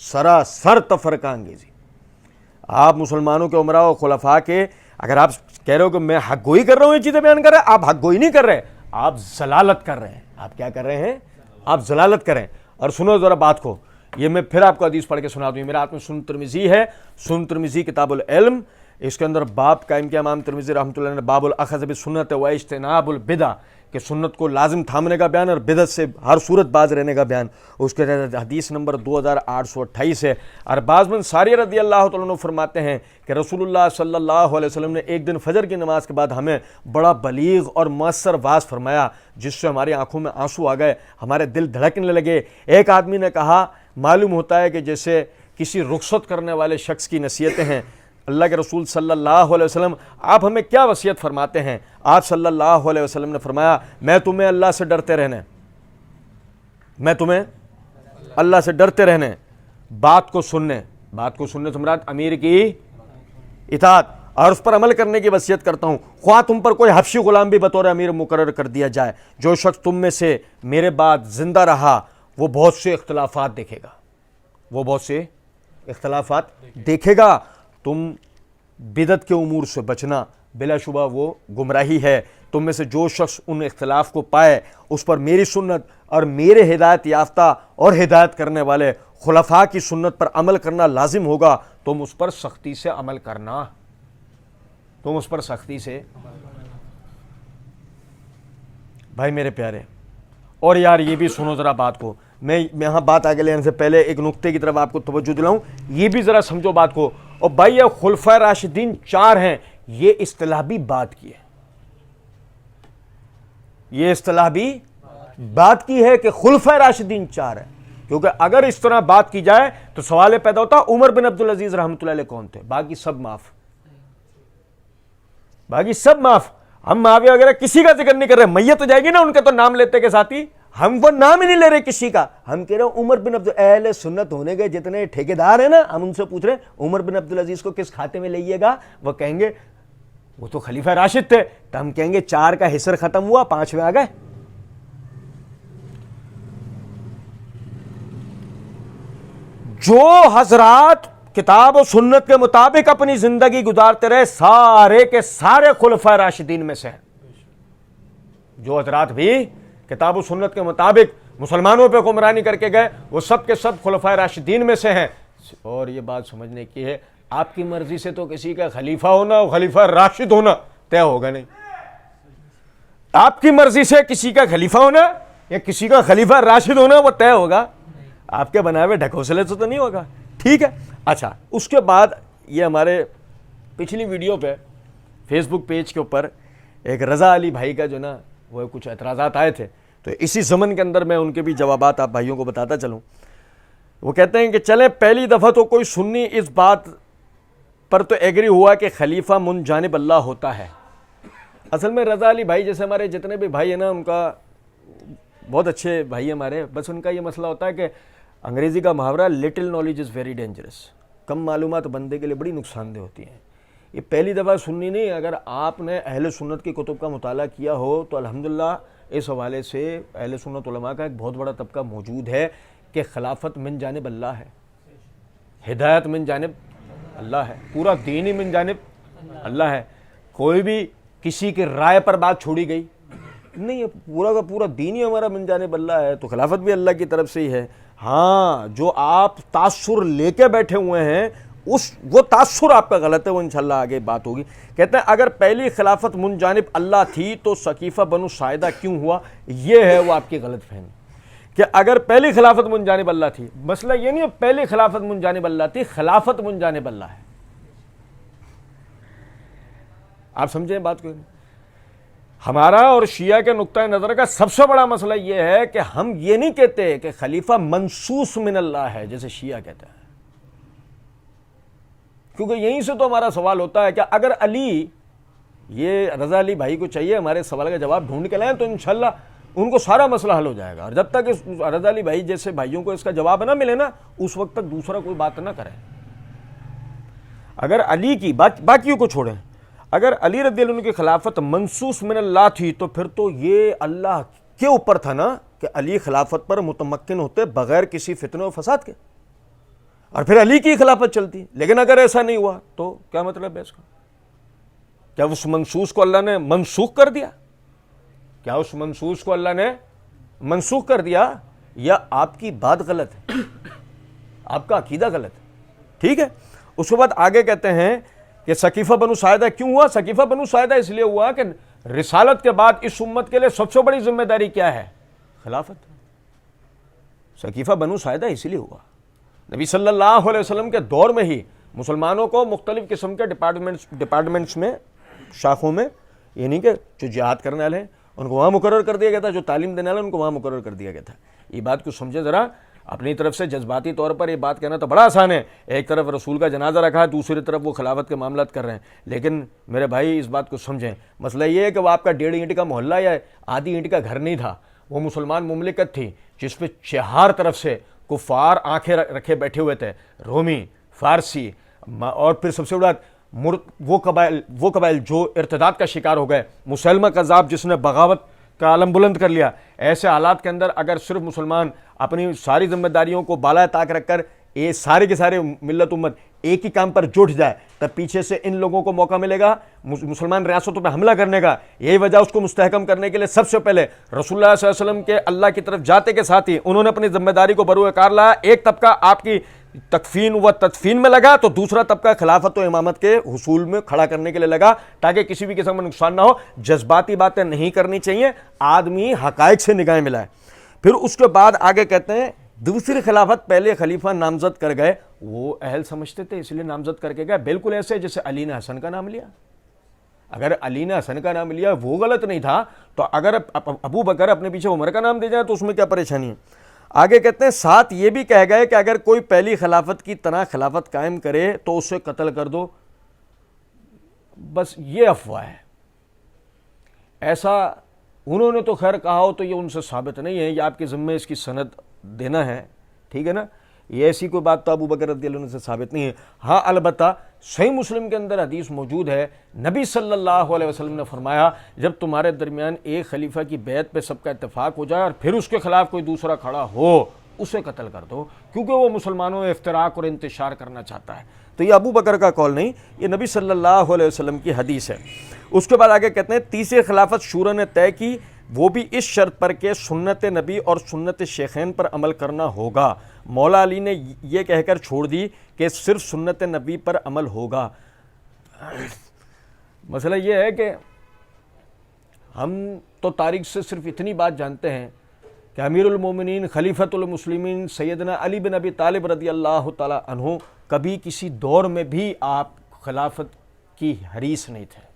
سراسر تفرقہ انگیزی. آپ مسلمانوں کے عمراء و خلفاء کے اگر آپ کہہ رہے ہو کہ میں حق گوئی کر رہا ہوں، یہ چیزیں بیان کر رہے ہیں، آپ حق گوئی نہیں کر رہے، آپ ضلالت کر رہے ہیں. آپ کیا کر رہے ہیں؟ آپ ضلالت کر رہے ہیں. اور سنو ذرا بات کو، یہ میں پھر آپ کو حدیث پڑھ کے سنا دوں. میرے ہاتھ میں سنن ترمذی ہے، سنن ترمذی کتاب العلم، اس کے اندر باب قائم کیا امام ترمذی رحمۃ اللہ نے، باب الاخذ بالسنت و اجتناب البدع، کہ سنت کو لازم تھامنے کا بیان اور بدعت سے ہر صورت باز رہنے کا بیان. اس کے تحت حدیث نمبر 2828 ہے. اور بعض بن ساریہ رضی اللہ تعالیٰ عنہ فرماتے ہیں کہ رسول اللہ صلی اللہ علیہ وسلم نے ایک دن فجر کی نماز کے بعد ہمیں بڑا بلیغ اور مؤثر واعظ فرمایا، جس سے ہماری آنکھوں میں آنسو آ گئے، ہمارے دل دھڑکنے لگے. ایک آدمی نے کہا معلوم ہوتا ہے کہ جیسے کسی رخصت کرنے والے شخص کی نصیحتیں ہیں. اللہ کے رسول صلی اللہ علیہ وسلم آپ ہمیں کیا وصیت فرماتے ہیں؟ آپ صلی اللہ علیہ وسلم نے فرمایا میں تمہیں اللہ سے ڈرتے رہنے، میں تمہیں اللہ سے ڈرتے رہنے، بات کو سننے سے مراد امیر کی اطاعت اور اس پر عمل کرنے کی وصیت کرتا ہوں، خواہ تم پر کوئی حبشی غلام بھی بطور امیر مقرر کر دیا جائے. جو شخص تم میں سے میرے بعد زندہ رہا وہ بہت سے اختلافات دیکھے گا، تم بدعت کے امور سے بچنا، بلا شبہ وہ گمراہی ہے. تم میں سے جو شخص ان اختلاف کو پائے اس پر میری سنت اور میرے ہدایت یافتہ اور ہدایت کرنے والے خلفاء کی سنت پر عمل کرنا لازم ہوگا. تم اس پر سختی سے عمل کرنا، بھائی میرے پیارے. اور یار یہ بھی سنو ذرا بات کو، میں یہاں بات آگے لینے سے پہلے ایک نقطے کی طرف آپ کو توجہ دلاؤں، یہ بھی ذرا سمجھو بات کو. اور بھائی یہ خلفائے راشدین 4 ہیں، یہ اصطلاح بھی بات کی ہے، یہ اصطلاح بھی بات کی ہے کہ خلفائے راشدین 4 ہیں. کیونکہ اگر اس طرح بات کی جائے تو سوال پیدا ہوتا عمر بن عبدالعزیز رحمۃ اللہ علیہ کون تھے؟ باقی سب معاف. ہم معاویہ وغیرہ کسی کا ذکر نہیں کر رہے، میت تو جائے گی نا ان کے تو نام لیتے کے ساتھی، ہم وہ نام ہی نہیں لے رہے کسی کا. ہم کہہ رہے ہیں عمر بن اہل سنت ہونے کے جتنے ٹھیکیدار ہیں نا، ہم ان سے پوچھ رہے ہیں عمر بن عبدالعزیز کو کس کھاتے میں لئیے گا؟ وہ کہیں گے وہ تو خلیفہ راشد تھے. تو ہم کہیں گے 4 کا حصر ختم ہوا، 5 میں آ گئے. جو حضرات کتاب و سنت کے مطابق اپنی زندگی گزارتے رہے سارے کے سارے خلفائے راشدین میں سے ہیں. جو حضرات بھی کتاب و سنت کے مطابق مسلمانوں پہ حکمرانی کر کے گئے وہ سب کے سب خلفائے راشدین میں سے ہیں. اور یہ بات سمجھنے کی ہے، آپ کی مرضی سے تو کسی کا خلیفہ ہونا، خلیفہ راشد ہونا طے ہوگا نہیں. آپ کی مرضی سے کسی کا خلیفہ ہونا یا کسی کا خلیفہ راشد ہونا وہ طے ہوگا، آپ کے بنائے ہوئے ڈھکوسلے سے تو نہیں ہوگا. ٹھیک ہے. اچھا، اس کے بعد یہ ہمارے پچھلی ویڈیو پہ فیس بک پیج کے اوپر ایک رضا علی بھائی کا جو نا وہ کچھ اعتراضات آئے تھے، تو اسی ضمن کے اندر میں ان کے بھی جوابات آپ بھائیوں کو بتاتا چلوں. وہ کہتے ہیں کہ چلیں پہلی دفعہ تو کوئی سنی اس بات پر تو ایگری ہوا کہ خلیفہ من جانب اللہ ہوتا ہے. اصل میں رضا علی بھائی جیسے ہمارے جتنے بھی بھائی ہیں نا، ان کا بہت اچھے بھائی ہمارے، بس ان کا یہ مسئلہ ہوتا ہے کہ انگریزی کا محاورہ little knowledge is very dangerous, کم معلومات بندے کے لیے بڑی نقصان دہ ہوتی ہیں. یہ پہلی دفعہ سننی نہیں، اگر آپ نے اہل سنت کی کتب کا مطالعہ کیا ہو تو الحمدللہ اس حوالے سے اہل سنت علماء کا ایک بہت بڑا طبقہ موجود ہے کہ خلافت من جانب اللہ ہے، ہدایت من جانب اللہ ہے، پورا دین ہی من جانب اللہ ہے. کوئی بھی کسی کی رائے پر بات چھوڑی گئی نہیں، پورا کا پورا دین ہی ہمارا من جانب اللہ ہے، تو خلافت بھی اللہ کی طرف سے ہی ہے. ہاں جو آپ تاثر لے کے بیٹھے ہوئے ہیں وہ تاثر آپ کا غلط ہے، وہ انشاءاللہ آگے بات ہوگی. کہتے ہیں اگر پہلی خلافت من جانب اللہ تھی تو ثقیفہ بنو ساعدہ کیوں ہوا؟ یہ ہے وہ آپ کی غلط فہمی کہ اگر پہلی خلافت من جانب اللہ تھی، مسئلہ یہ نہیں ہے پہلی خلافت من جانب اللہ تھی، خلافت من جانب اللہ ہے. آپ سمجھیں بات کو؟ ہمارا اور شیعہ کے نقطہ نظر کا سب سے بڑا مسئلہ یہ ہے کہ ہم یہ نہیں کہتے کہ خلیفہ منصوص من اللہ ہے جیسے شیعہ کہتے ہیں، کیونکہ یہیں سے تو ہمارا سوال ہوتا ہے کہ اگر علی، یہ رضا علی بھائی کو چاہیے ہمارے سوال کا جواب ڈھونڈ کے لائیں تو انشاءاللہ ان کو سارا مسئلہ حل ہو جائے گا. اور جب تک اس رضا علی بھائی جیسے بھائیوں کو اس کا جواب نہ ملے نا، اس وقت تک دوسرا کوئی بات نہ کرے. اگر علی کی باقیوں کو چھوڑیں، اگر علی رضی اللہ عنہ کی خلافت منصوص من اللہ تھی تو پھر تو یہ اللہ کے اوپر تھا نا کہ علی خلافت پر متمکن ہوتے بغیر کسی فتنہ و فساد کے، اور پھر علی کی خلافت چلتی. لیکن اگر ایسا نہیں ہوا تو کیا مطلب ہے اس کا؟ کیا اس منصوص کو اللہ نے منسوخ کر دیا؟ کیا اس منصوص کو اللہ نے منسوخ کر دیا؟ یا آپ کی بات غلط ہے، آپ کا عقیدہ غلط ہے. ٹھیک ہے. اس کے بعد آگے کہتے ہیں کہ ثقیفہ بنو ساعدہ کیوں ہوا؟ ثقیفہ بنو ساعدہ اس لیے ہوا کہ رسالت کے بعد اس امت کے لیے سب سے بڑی ذمہ داری کیا ہے؟ خلافت. ثقیفہ بنو ساعدہ اس لیے ہوا، نبی صلی اللہ علیہ وسلم کے دور میں ہی مسلمانوں کو مختلف قسم کے ڈپارٹمنٹس میں، شاخوں میں، یہ نہیں کہ جو جہاد کرنے والے ہیں ان کو وہاں مقرر کر دیا گیا تھا، جو تعلیم دینے والے ان کو وہاں مقرر کر دیا گیا تھا. یہ بات کو سمجھے ذرا. اپنی طرف سے جذباتی طور پر یہ بات کہنا تو بڑا آسان ہے، ایک طرف رسول کا جنازہ رکھا ہے، دوسری طرف وہ خلافت کے معاملات کر رہے ہیں. لیکن میرے بھائی اس بات کو سمجھیں، مسئلہ یہ ہے کہ وہ آپ کا 1.5 اینٹ کا محلہ یا آدھی اینٹ کا گھر نہیں تھا، وہ مسلمان مملکت تھی جس پہ چہار طرف سے کفار آنکھیں رکھے بیٹھے ہوئے تھے، رومی، فارسی، اور پھر سب سے بڑا وہ قبائل جو ارتداد کا شکار ہو گئے، مسلمہ کذاب جس نے بغاوت کا علم بلند کر لیا. ایسے حالات کے اندر اگر صرف مسلمان اپنی ساری ذمہ داریوں کو بالائے طاق رکھ کر یہ سارے کے سارے ملت امت ایک ہی کام پر جٹ جائے، تب پیچھے سے ان لوگوں کو موقع ملے گا مسلمان ریاستوں پہ حملہ کرنے کا. یہی وجہ اس کو مستحکم کرنے کے لیے سب سے پہلے رسول اللہ صلی اللہ علیہ وسلم کے اللہ کی طرف جاتے کے ساتھ ہی انہوں نے اپنی ذمہ داری کو بروئے کار لایا. ایک طبقہ آپ کی تکفین و تدفین میں لگا تو دوسرا طبقہ خلافت و امامت کے حصول میں کھڑا کرنے کے لیے لگا، تاکہ کسی بھی قسم کا نقصان نہ ہو. جذباتی باتیں نہیں کرنی چاہیے، آدمی حقائق سے نگاہیں ملائے. پھر اس کے بعد آگے کہتے ہیں دوسری خلافت پہلے خلیفہ نامزد کر گئے، وہ اہل سمجھتے تھے اس لیے نامزد کر کے گئے، بالکل ایسے جیسے علی نے حسن کا نام لیا. اگر علی نے حسن کا نام لیا وہ غلط نہیں تھا، تو اگر ابو بکر اپنے پیچھے عمر کا نام دے جائے تو اس میں کیا پریشانی ہے؟ آگے کہتے ہیں ساتھ یہ بھی کہہ گئے کہ اگر کوئی پہلی خلافت کی طرح خلافت قائم کرے تو اسے قتل کر دو. بس یہ افواہ ہے، ایسا انہوں نے تو خیر کہا ہو تو یہ ان سے ثابت نہیں ہے، یہ آپ کے ذمے اس کی سند دینا ہے. ٹھیک ہے نا؟ یہ ایسی کوئی بات تو ابو بکر رضی اللہ عنہ سے ثابت نہیں ہے. ہاں البتہ صحیح مسلم کے اندر حدیث موجود ہے، نبی صلی اللہ علیہ وسلم نے فرمایا جب تمہارے درمیان ایک خلیفہ کی بیعت پہ سب کا اتفاق ہو جائے اور پھر اس کے خلاف کوئی دوسرا کھڑا ہو، اسے قتل کر دو، کیونکہ وہ مسلمانوں میں افتراق اور انتشار کرنا چاہتا ہے. تو یہ ابو بکر کا قول نہیں، یہ نبی صلی اللہ علیہ وسلم کی حدیث ہے. اس کے بعد آگے کہتے ہیں تیسری خلافت شورا نے طے کی، وہ بھی اس شرط پر کہ سنت نبی اور سنت شیخین پر عمل کرنا ہوگا. مولا علی نے یہ کہہ کر چھوڑ دی کہ صرف سنت نبی پر عمل ہوگا. مسئلہ یہ ہے کہ ہم تو تاریخ سے صرف اتنی بات جانتے ہیں کہ امیر المومنین خلیفۃ المسلمین سیدنا علی بن ابی طالب رضی اللہ تعالی عنہ کبھی کسی دور میں بھی آپ خلافت کی حریص نہیں تھے،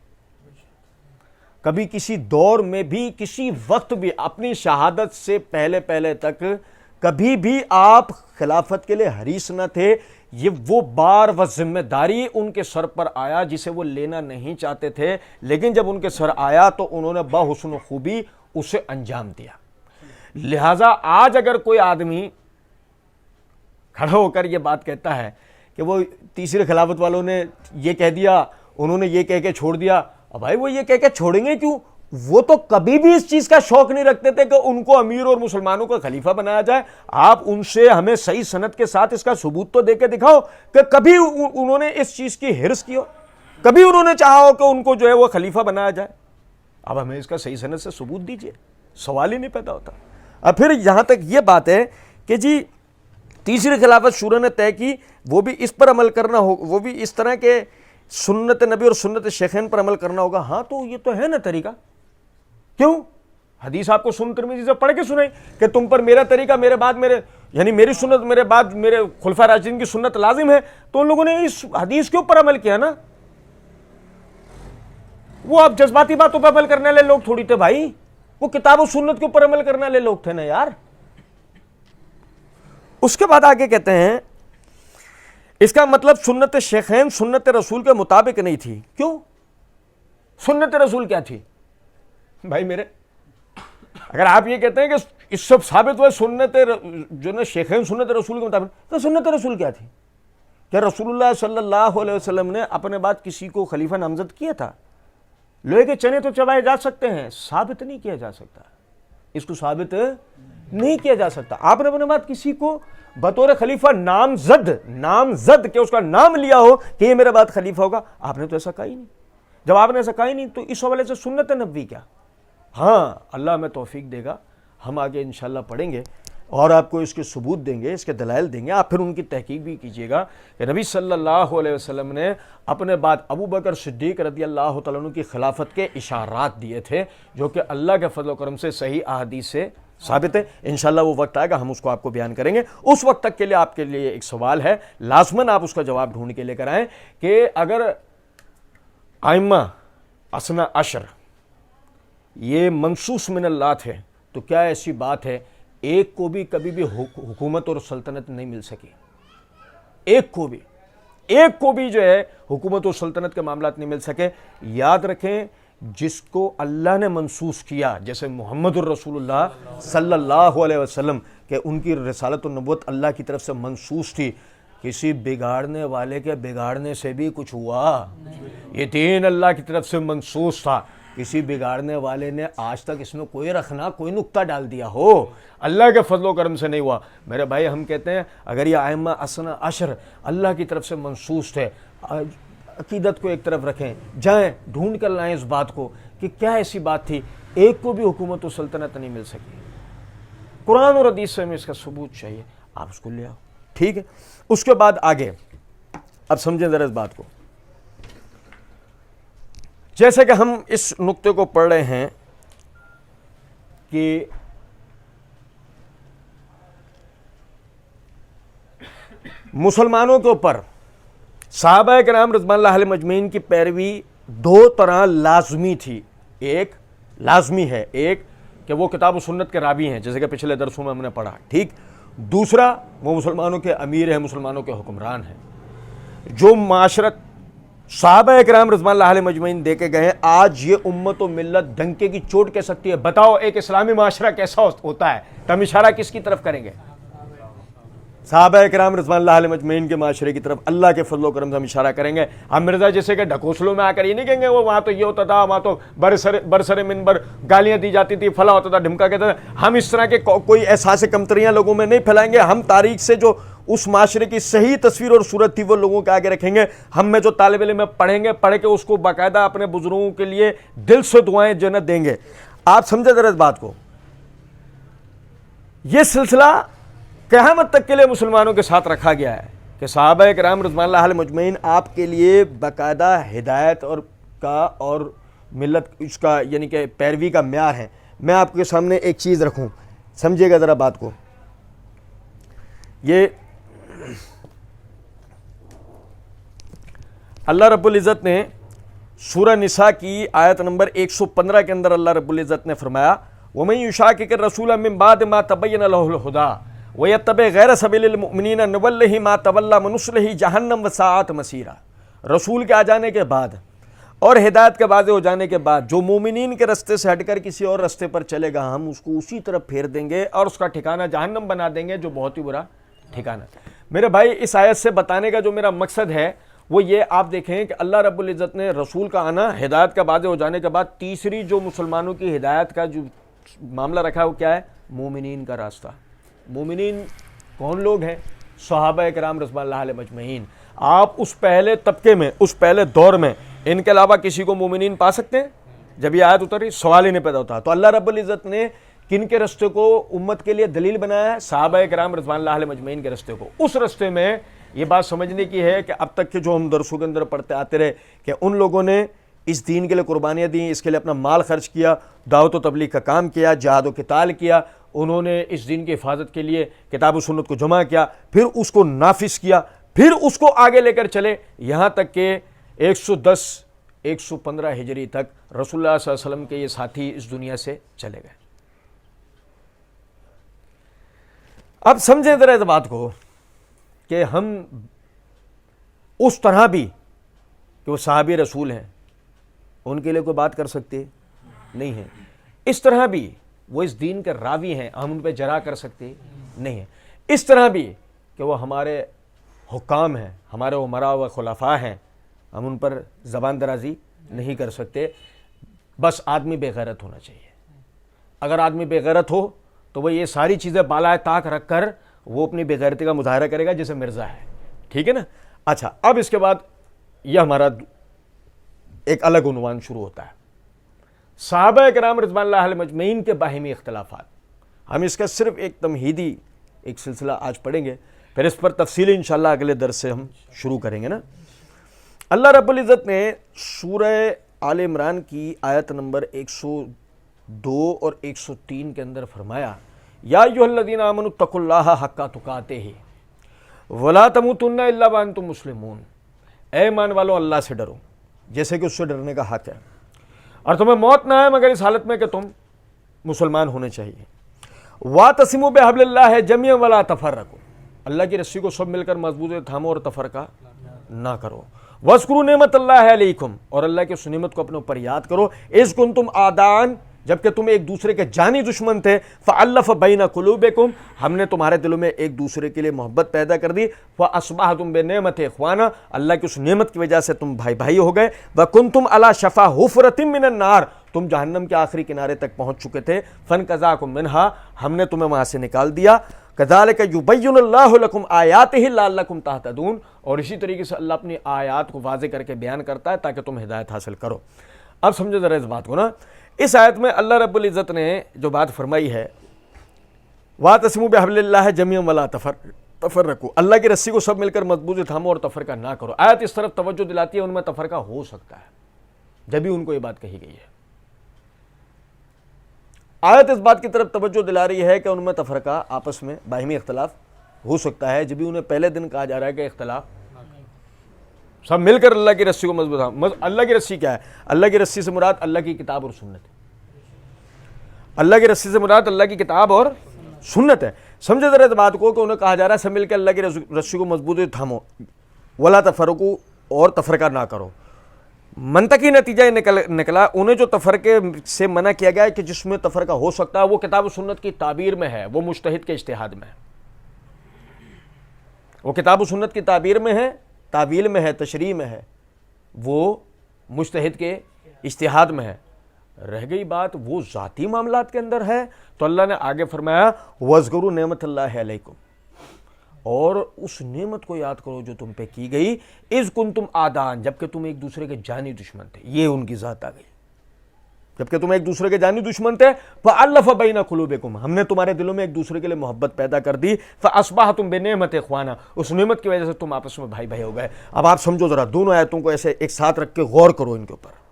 کبھی کسی دور میں بھی کسی وقت بھی اپنی شہادت سے پہلے تک کبھی بھی آپ خلافت کے لیے حریص نہ تھے. یہ وہ بار و ذمہ داری ان کے سر پر آیا جسے وہ لینا نہیں چاہتے تھے، لیکن جب ان کے سر آیا تو انہوں نے بحسن و خوبی اسے انجام دیا. لہٰذا آج اگر کوئی آدمی کھڑا ہو کر یہ بات کہتا ہے کہ وہ تیسری خلافت والوں نے یہ کہہ دیا، انہوں نے یہ کہہ کے چھوڑ دیا، اب بھائی وہ یہ کہہ کے چھوڑیں گے کیوں؟ وہ تو کبھی بھی اس چیز کا شوق نہیں رکھتے تھے کہ ان کو امیر اور مسلمانوں کا خلیفہ بنایا جائے. آپ ان سے ہمیں صحیح سند کے ساتھ اس کا ثبوت تو دے کے دکھاؤ کہ کبھی انہوں نے اس چیز کی حرص کی ہو، کبھی انہوں نے چاہا ہو کہ ان کو جو ہے وہ خلیفہ بنایا جائے. اب ہمیں اس کا صحیح سند سے ثبوت دیجئے، سوال ہی نہیں پیدا ہوتا. اب پھر یہاں تک یہ بات ہے کہ جی تیسری خلافت شورا نے طے کی وہ بھی اس پر عمل کرنا ہو، وہ بھی اس طرح کے سنت نبی اور سنت شیخین پر عمل کرنا ہوگا۔ ہاں تو یہ تو ہے نا طریقہ، کیوں؟ حدیث آپ کو سنن ترمذی سے پڑھ کے سنائیں کہ تم پر میرا طریقہ میرے بعد میرے یعنی میری سنت میرے بعد میرے خلفائے راشدین کی سنت لازم ہے، تو ان لوگوں نے اس حدیث کے اوپر عمل کیا نا۔ وہ اب جذباتی باتوں پر عمل کرنے والے لوگ تھوڑی تھے بھائی، وہ کتاب و سنت کے اوپر عمل کرنے والے لوگ تھے نا یار۔ اس کے بعد آگے کہتے ہیں اس کا مطلب سنت شیخین سنت رسول کے مطابق نہیں تھی۔ کیوں؟ سنت رسول کیا تھی بھائی میرے؟ اگر آپ یہ کہتے ہیں کہ اس سب ثابت ہوئے سنت جو نا شیخین سنت رسول کے مطابق، تو سنت رسول کیا تھی؟ کیا رسول اللہ صلی اللہ علیہ وسلم نے اپنے بعد کسی کو خلیفہ نامزد کیا تھا؟ لوہے کے چنے تو چبائے جا سکتے ہیں، ثابت نہیں کیا جا سکتا، اس کو ثابت نہیں کیا جا سکتا۔ آپ نے اپنے بعد کسی کو بطور خلیفہ نامزد کہ اس کا نام لیا ہو کہ یہ میرے بعد خلیفہ ہوگا، آپ نے تو ایسا کہا ہی نہیں۔ جب آپ نے ایسا کہا ہی نہیں تو اس حوالے سے سنت نبوی کیا؟ ہاں اللہ ہمیں توفیق دے گا، ہم آگے انشاءاللہ پڑھیں گے اور آپ کو اس کے ثبوت دیں گے، اس کے دلائل دیں گے، آپ پھر ان کی تحقیق بھی کیجئے گا کہ نبی صلی اللہ علیہ وسلم نے اپنے بعد ابو بکر صدیق رضی اللہ تعالیٰ عنہ کی خلافت کے اشارات دیے تھے، جو کہ اللہ کے فضل و کرم سے صحیح احادیث سے ثابت ہے۔ انشاءاللہ وہ وقت آئے گا ہم اس کو آپ کو بیان کریں گے۔ اس وقت تک کے لیے آپ کے لیے ایک سوال ہے، لازماً آپ اس کا جواب ڈھونڈ کے لے کر آئیں کہ اگر ائمہ اثنا عشر یہ منصوص من اللہ تھے تو کیا ایسی بات ہے ایک کو بھی کبھی بھی حکومت اور سلطنت نہیں مل سکی؟ ایک کو بھی جو ہے حکومت اور سلطنت کے معاملات نہیں مل سکے۔ یاد رکھیں جس کو اللہ نے منصوص کیا، جیسے محمد الرسول اللہ صلی اللہ علیہ وسلم کہ ان کی رسالت و نبوت اللہ کی طرف سے منصوص تھی، کسی بگاڑنے والے کے بگاڑنے سے بھی کچھ ہوا؟ یہ دین اللہ کی طرف سے منصوص تھا، کسی بگاڑنے والے نے آج تک اس میں کوئی رکھنا کوئی نقطہ ڈال دیا ہو؟ اللہ کے فضل و کرم سے نہیں ہوا میرے بھائی۔ ہم کہتے ہیں اگر یہ ائمہ اثنا عشر اللہ کی طرف سے منصوص تھے، عقیدت کو ایک طرف رکھیں، جائیں ڈھونڈ کر لائیں اس بات کو کہ کیا ایسی بات تھی ایک کو بھی حکومت و سلطنت نہیں مل سکی۔ قرآن اور حدیث سے ہمیں اس کا ثبوت چاہیے، آپ اس کو لے آؤ، ٹھیک ہے؟ اس کے بعد آگے اب سمجھیں ذرا اس بات کو، جیسے کہ ہم اس نقطے کو پڑھ رہے ہیں کہ مسلمانوں کے اوپر صحابہ کرام رضوان اللہ علیہم اجمعین کی پیروی دو طرح لازمی تھی۔ ایک لازمی ہے، ایک کہ وہ کتاب و سنت کے راوی ہیں جیسے کہ پچھلے درسوں میں ہم نے پڑھا، ٹھیک۔ دوسرا وہ مسلمانوں کے امیر ہیں، مسلمانوں کے حکمران ہیں۔ جو معاشرت صحابہ اکرام رضوان اللہ علیہم اجمعین دے کے گئے، آج یہ امت و ملت ڈنکے کی چوٹ کہہ سکتی ہے۔ بتاؤ ایک اسلامی معاشرہ کیسا ہوتا ہے؟ تو ہم اشارہ کس کی طرف کریں گے؟ صحابہ اکرام رضوان اللہ علیہم اجمعین کے معاشرے کی طرف اللہ کے فضل و کرم سے ہم اشارہ کریں گے۔ ہم مرزا جیسے کہ ڈھکوسلوں میں آ کر یہ نہیں کہیں گے وہ وہاں تو یہ ہوتا تھا، وہاں تو برسر منبر گالیاں دی جاتی تھی، فلاں ہوتا تھا، ڈھمکا کہتا تھا۔ ہم اس طرح کے کوئی احساس کمتریاں لوگوں میں نہیں پھیلائیں گے۔ ہم تاریخ سے جو اس معاشرے کی صحیح تصویر اور صورت تھی وہ لوگوں کے آگے رکھیں گے۔ ہم میں جو طالب علم پڑھیں گے، پڑھ کے اس کو باقاعدہ اپنے بزرگوں کے لیے دل سے دعائیں جنت دیں گے۔ آپ سمجھے ذرا اس بات کو، یہ سلسلہ قیامت تک کے لیے مسلمانوں کے ساتھ رکھا گیا ہے کہ صحابہ کرام رضوان اللہ علیہم اجمعین آپ کے لیے باقاعدہ ہدایت اور ملت اس کا یعنی کہ پیروی کا معیار ہے۔ میں آپ کے سامنے ایک چیز رکھوں، سمجھیے گا ذرا بات کو۔ یہ اللہ رب العزت نے سورہ نساء کی آیت نمبر 115 کے اندر اللہ رب العزت نے فرمایا وَمَن يُشَاقِقِ الرَّسُولَ مِن بَعْدِ مَا تَبَيَّنَ لَهُ الْهُدَىٰ وَيَتَّبِعْ غَيْرَ سَبِيلِ الْمُؤْمِنِينَ نُوَلِّهِ مَا تَوَلَّىٰ وَنُصْلِهِ جَهَنَّمَ وَسَاءَتْ مَصِيرًا۔ رسول کے آ جانے کے بعد اور ہدایت کے واضح ہو جانے کے بعد جو مومنین کے رستے سے ہٹ کر کسی اور رستے پر چلے گا، ہم اس کو اسی طرف پھیر دیں گے اور اس کا ٹھکانہ جہنم بنا دیں گے، جو بہت ہی برا ٹھکانہ۔ میرے بھائی اس آیت سے بتانے کا جو میرا مقصد ہے وہ یہ آپ دیکھیں کہ اللہ رب العزت نے رسول کا آنا، ہدایت کا واضح ہو جانے کے بعد تیسری جو مسلمانوں کی ہدایت کا جو معاملہ رکھا ہے وہ کیا ہے؟ مومنین کا راستہ۔ مومنین کون لوگ ہیں؟ صحابہ کرام رضوان اللہ علیہم اجمعین۔ آپ اس پہلے طبقے میں، اس پہلے دور میں ان کے علاوہ کسی کو مومنین پا سکتے ہیں؟ جب یہ آیت اتری سوال ہی نہیں پیدا ہوتا۔ تو اللہ رب العزت نے کن کے رستے کو امت کے لیے دلیل بنایا ہے؟ صحابہ کرام رضوان اللہ علیہم اجمعین کے رستے کو۔ اس رستے میں یہ بات سمجھنے کی ہے کہ اب تک کے جو ہم درسوں کے اندر پڑھتے آتے رہے کہ ان لوگوں نے اس دین کے لیے قربانیاں دیں، اس کے لیے اپنا مال خرچ کیا، دعوت و تبلیغ کا کام کیا، جہاد و قتال کیا، انہوں نے اس دین کی حفاظت کے لیے کتاب و سنت کو جمع کیا، پھر اس کو نافذ کیا، پھر اس کو آگے لے کر چلے، یہاں تک کہ 115 ہجری تک رسول اللہ صلی اللہ علیہ وسلم کے یہ ساتھی اس دنیا سے چلے گئے۔ اب سمجھیں ذرا اس بات کو کہ ہم اس طرح بھی کہ وہ صحابی رسول ہیں ان کے لیے کوئی بات کر سکتے نہیں ہیں، اس طرح بھی وہ اس دین کے راوی ہیں، ہم ان پہ جرا کر سکتے نہیں ہیں، اس طرح بھی کہ وہ ہمارے حکام ہیں، ہمارے امراء و خلفاء ہیں، ہم ان پر زبان درازی نہیں کر سکتے۔ بس آدمی بے غیرت ہونا چاہیے۔ اگر آدمی بے غیرت ہو تو وہ یہ ساری چیزیں بالائے طاق رکھ کر وہ اپنی بے غیرتی کا مظاہرہ کرے گا جیسے مرزا ہے، ٹھیک ہے نا۔ اچھا، اب اس کے بعد یہ ہمارا ایک الگ عنوان شروع ہوتا ہے، صحابہ کرام رضوان اللہ علیہم اجمعین کے باہمی اختلافات۔ ہم اس کا صرف ایک تمہیدی ایک سلسلہ آج پڑھیں گے، پھر اس پر تفصیلی انشاءاللہ اگلے درس سے ہم شروع کریں گے نا۔ اللہ رب العزت نے سورہ آل عمران کی آیت نمبر 102 اور 103 کے اندر فرمایا، یا ایھا الذین آمنوا اتقوا اللہ حق تقاتہ ولا تموتن الا وانتم مسلمون، اے ایمان والو اللہ سے ڈرو جیسے کہ اس سے ڈرنے کا حق ہے، اور تمہیں موت نہ آئے مگر اس حالت میں کہ تم مسلمان ہونے چاہیے۔ واعتصموا بحبل اللہ جميعا ولا تفرقوا، اللہ کی رسی کو سب مل کر مضبوط سے تھامو اور تفرقہ نہ کرو۔ واذکروا نعمت اللہ علیکم، اور اللہ کی اس نعمت کو اپنے اوپر یاد کرو، اذ کنتم اعداء، جبکہ تم ایک دوسرے کے جانی دشمن تھے، فألف بین قلوبکم، ہم نے تمہارے دلوں میں ایک دوسرے کے لیے محبت پیدا کر دی، فاصبحتم بنعمتہ اخوانا، اللہ کی اس نعمت کی وجہ سے تم بھائی بھائی ہو گئے، وکنتم علی شفا حفرۃ من النار، تم جہنم کے آخری کنارے تک پہنچ چکے تھے، فانقذاکم منہا، ہم نے تمہیں وہاں سے نکال دیا، کذالک یبین اللہ لکم آیاتہ لعلکم تہتدون، اور اسی طریقے سے اللہ اپنی آیات کو واضح کر کے بیان کرتا ہے تاکہ تم ہدایت حاصل کرو۔ اب سمجھو ذرا اس بات کو نا، اس آیت میں اللہ رب العزت نے جو بات فرمائی ہے، واعتصموا بحبل اللہ جميعا ولا تفرقوا، اللہ کی رسی کو سب مل کر مضبوط سے تھامو اور تفرقہ نہ کرو، آیت اس طرف توجہ دلاتی ہے ان میں تفرقہ ہو سکتا ہے، جب بھی ان کو یہ بات کہی گئی ہے۔ آیت اس بات کی طرف توجہ دلا رہی ہے کہ ان میں تفرقہ، آپس میں باہمی اختلاف ہو سکتا ہے، جب بھی انہیں پہلے دن کہا جا رہا ہے کہ اختلاف سب مل کر اللہ کی رسی کو مضبوط۔ اللہ کی رسی کیا ہے؟ اللہ کی رسی سے مراد اللہ کی کتاب اور سنت ہے، اللہ کی رسی سے مراد اللہ کی کتاب اور سنت ہے۔ سمجھے ذرا اس بات کو کہ انہیں کہا جا رہا ہے سب مل کے اللہ کی رسی کو مضبوط تھامو، ولا تفرقوا، اور تفرقہ نہ کرو۔ منطقی نتیجہ یہ نکلا انہیں جو تفرقے سے منع کیا گیا ہے کہ جس میں تفرقہ ہو سکتا ہے وہ کتاب و سنت کی تعبیر میں ہے، وہ مجتہد کے اجتہاد میں ہے، وہ کتاب و سنت کی تعبیر میں ہے، تعویل میں ہے، تشریح میں ہے، وہ مجتہد کے اجتہاد میں ہے۔ رہ گئی بات وہ ذاتی معاملات کے اندر ہے تو اللہ نے آگے فرمایا وَاذْكُرُوا نعمت اللہ علیکم، اور اس نعمت کو یاد کرو جو تم پہ کی گئی، اذ کنتم اعداء، جبکہ تم ایک دوسرے کے جانی دشمن تھے، یہ ان کی ذات آ گئی، جبکہ تم ایک دوسرے کے جانی دشمن تھے، فألف بین قلوبکم، ہم نے تمہارے دلوں میں ایک دوسرے کے لیے محبت پیدا کر دی، فاصبحتم بنعمت اخوانا، اس نعمت کی وجہ سے تم آپس میں بھائی بھائی ہو گئے۔ اب آپ سمجھو ذرا، دونوں آیتوں کو ایسے ایک ساتھ رکھ کے غور کرو ان کے اوپر۔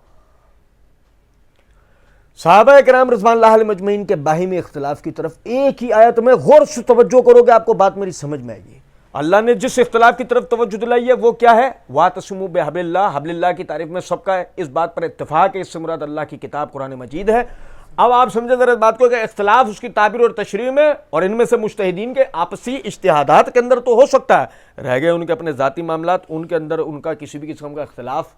صحابہ کرام رضوان اللہ علیہم اجمعین کے باہمی اختلاف کی طرف ایک ہی آیت میں غور سے توجہ کرو گے، آپ کو بات میری سمجھ میں آئے گی۔ اللہ نے جس اختلاف کی طرف توجہ دلائی ہے وہ کیا ہے؟ واعتصموا بحبل اللہ، حبل اللہ کی تعریف میں سب کا اس بات پر اتفاق ہے، اس سے مراد اللہ کی کتاب قرآن مجید ہے۔ اب آپ سمجھیں ذرا اس بات کو کہ اختلاف اس کی تعبیر اور تشریح میں، اور ان میں سے مجتہدین کے آپسی اجتہادات کے اندر تو ہو سکتا ہے، رہ گئے ان کے اپنے ذاتی معاملات، ان کے اندر ان کا کسی بھی قسم کا اختلاف،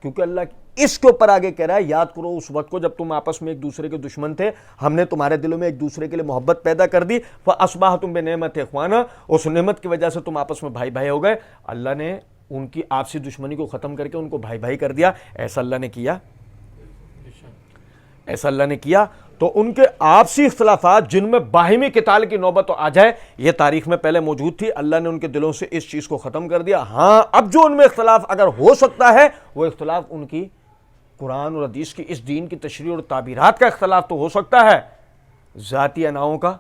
کیونکہ اللہ اس کے اوپر آگے کہہ رہا ہے یاد کرو اس وقت کو جب تم آپس میں ایک دوسرے کے دشمن تھے، ہم نے تمہارے دلوں میں ایک دوسرے کے لیے محبت پیدا کر دی، فاصبحتم بنعمت اخوانا، اس نعمت کی وجہ سے تم آپس میں بھائی بھائی ہو گئے۔ اللہ نے ان کی آپسی دشمنی کو ختم کر کے ان کو بھائی بھائی کر دیا۔ ایسا اللہ نے کیا، ایسا اللہ نے کیا تو ان کے آپسی اختلافات جن میں باہمی قتال کی نوبت آ جائے، یہ تاریخ میں پہلے موجود تھی، اللہ نے ان کے دلوں سے اس چیز کو ختم کر دیا۔ ہاں، اب جو ان میں اختلاف اگر ہو سکتا ہے وہ اختلاف ان کی قرآن اور حدیث کی اس دین کی تشریح اور تعبیرات کا اختلاف تو ہو سکتا ہے، ذاتی اناؤں کا،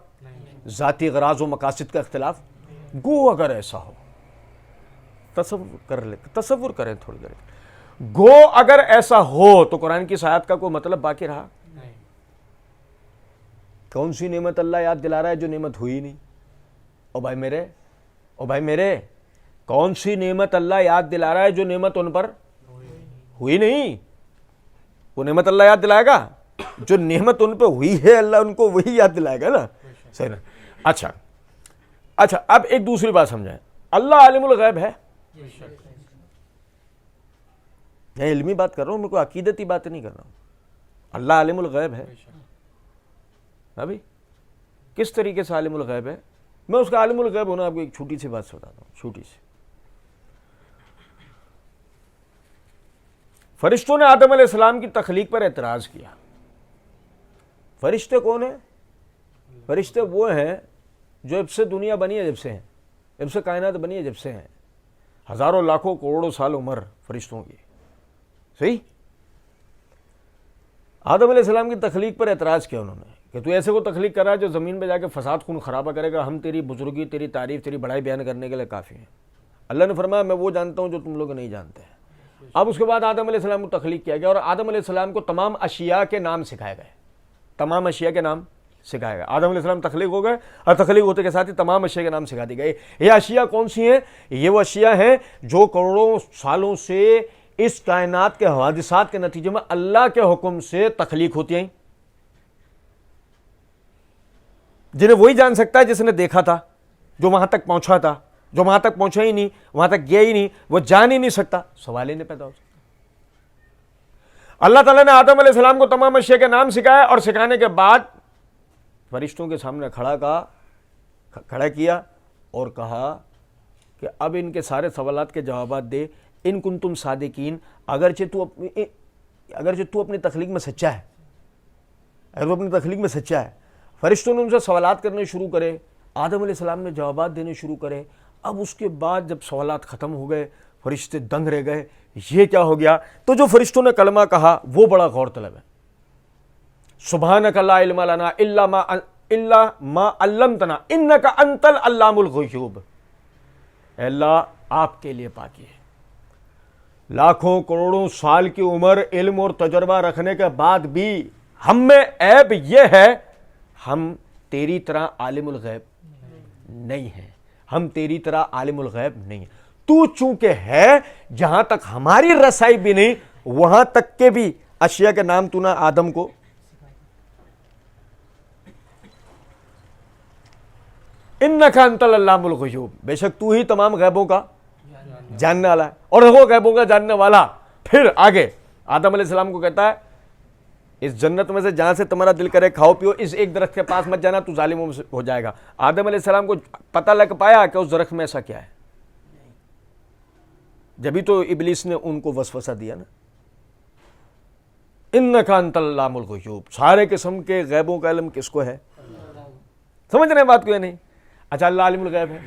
ذاتی غراض و مقاصد کا اختلاف؟ گو اگر ایسا ہو، تصور کریں تھوڑی دیر، گو اگر ایسا ہو تو قرآن کی آیات کا کوئی مطلب باقی رہا؟ کون سی نعمت اللہ یاد دلا رہا ہے جو نعمت ہوئی نہیں؟ او بھائی میرے کون سی نعمت اللہ یاد دلا رہا ہے جو نعمت ان پر ہوئی نہیں؟ وہ نعمت اللہ یاد دلائے گا جو نعمت ان پہ ہوئی ہے، اللہ ان کو وہی یاد دلائے گا نا، صحیح نا؟ اچھا اب ایک دوسری بات سمجھائیں، اللہ عالم الغیب ہے، میں علمی بات کر رہا ہوں، میں کوئی عقیدتی بات نہیں کر رہا ہوں، اللہ عالم الغیب ہے۔ ابھی کس طریقے سے عالم الغیب ہے؟ میں اس کا عالم الغیب ہونا آپ کو ایک چھوٹی سی بات بتاتا ہوں، چھوٹی سی۔ فرشتوں نے آدم علیہ السلام کی تخلیق پر اعتراض کیا۔ فرشتے کون ہیں؟ فرشتے وہ ہیں جو اب سے دنیا بنی ہے جب سے ہیں، اب سے کائنات بنی ہے جب سے ہیں، ہزاروں لاکھوں کروڑوں سال عمر فرشتوں کی، صحیح؟ آدم علیہ السلام کی تخلیق پر اعتراض کیا انہوں نے کہ تو ایسے کو تخلیق کرا جو زمین پہ جا کے فساد خون خرابہ کرے گا، ہم تیری بزرگی، تیری تعریف، تیری بڑائی بیان کرنے کے لیے کافی ہیں۔ اللہ نے فرمایا میں وہ جانتا ہوں جو تم لوگ نہیں جانتے ہیں۔ اب اس کے بعد آدم علیہ السلام کو تخلیق کیا گیا اور آدم علیہ السلام کو تمام اشیاء کے نام سکھائے گئے، تمام اشیاء کے نام سکھائے گئے۔ آدم علیہ السلام تخلیق ہو گئے اور تخلیق ہوتے کے ساتھ ہی تمام اشیاء کے نام سکھا دی گئے۔ یہ اشیاء کون سی ہیں؟ یہ وہ اشیاء ہیں جو کروڑوں سالوں سے اس کائنات کے حوادثات کے نتیجے میں اللہ کے حکم سے تخلیق ہوتی ہیں، جنہیں وہی جان سکتا ہے جس نے دیکھا تھا، جو وہاں تک پہنچا تھا، جو وہاں تک پہنچا ہی نہیں، وہاں تک گیا ہی نہیں، وہ جان ہی نہیں سکتا، سوال ہی نہیں پیدا ہو سکتا۔ اللہ تعالیٰ نے آدم علیہ السلام کو تمام اشیاء کے نام سکھائے اور سکھانے کے بعد فرشتوں کے سامنے کھڑا کیا اور کہا کہ اب ان کے سارے سوالات کے جوابات دے، ان کنتم صادقین، اگرچہ تو اپنی تخلیق میں سچا ہے، اگر وہ اپنی تخلیق میں سچا ہے۔ فرشتوں نے ان سے سوالات کرنے شروع کرے، آدم علیہ السلام نے جوابات دینے شروع کرے۔ اب اس کے بعد جب سوالات ختم ہو گئے، فرشتے دنگ رہ گئے، یہ کیا ہو گیا؟ تو جو فرشتوں نے کلمہ کہا وہ بڑا غور طلب ہے۔ سبحانک لا علم لنا الا ما علمتنا انک انت العلام الغیوب، اے اللہ آپ کے لیے پاکی ہے، لاکھوں کروڑوں سال کی عمر، علم اور تجربہ رکھنے کے بعد بھی ہم میں عیب یہ ہے، ہم تیری طرح عالم الغیب نہیں ہیں، ہم تیری طرح عالم الغیب نہیں ہیں۔ تو چونکہ ہے، جہاں تک ہماری رسائی بھی نہیں وہاں تک کے بھی اشیاء کے نام تو نہ آدم کو، انک انت العلام الغیوب، بے شک تو ہی تمام غیبوں کا جاننے والا ہے۔ اور وہ غیبوں کا جاننے والا پھر آگے آدم علیہ السلام کو کہتا ہے اس جنت میں سے جہاں سے تمہارا دل کرے کھاؤ پیو، اس ایک درخت کے پاس مت جانا، تو ظالموں میں سے ہو جائے گا۔ آدم علیہ السلام کو پتہ لگ پایا کہ اس درخت میں ایسا کیا ہے، جبھی تو ابلیس نے ان کو وسوسہ دیا نا، انک انت العلام الغیوب، سارے قسم کے غیبوں کا علم کس کو ہے؟ سمجھ رہے ہیں بات کو یا نہیں؟ اچھا اللہ عالم الغیب ہے۔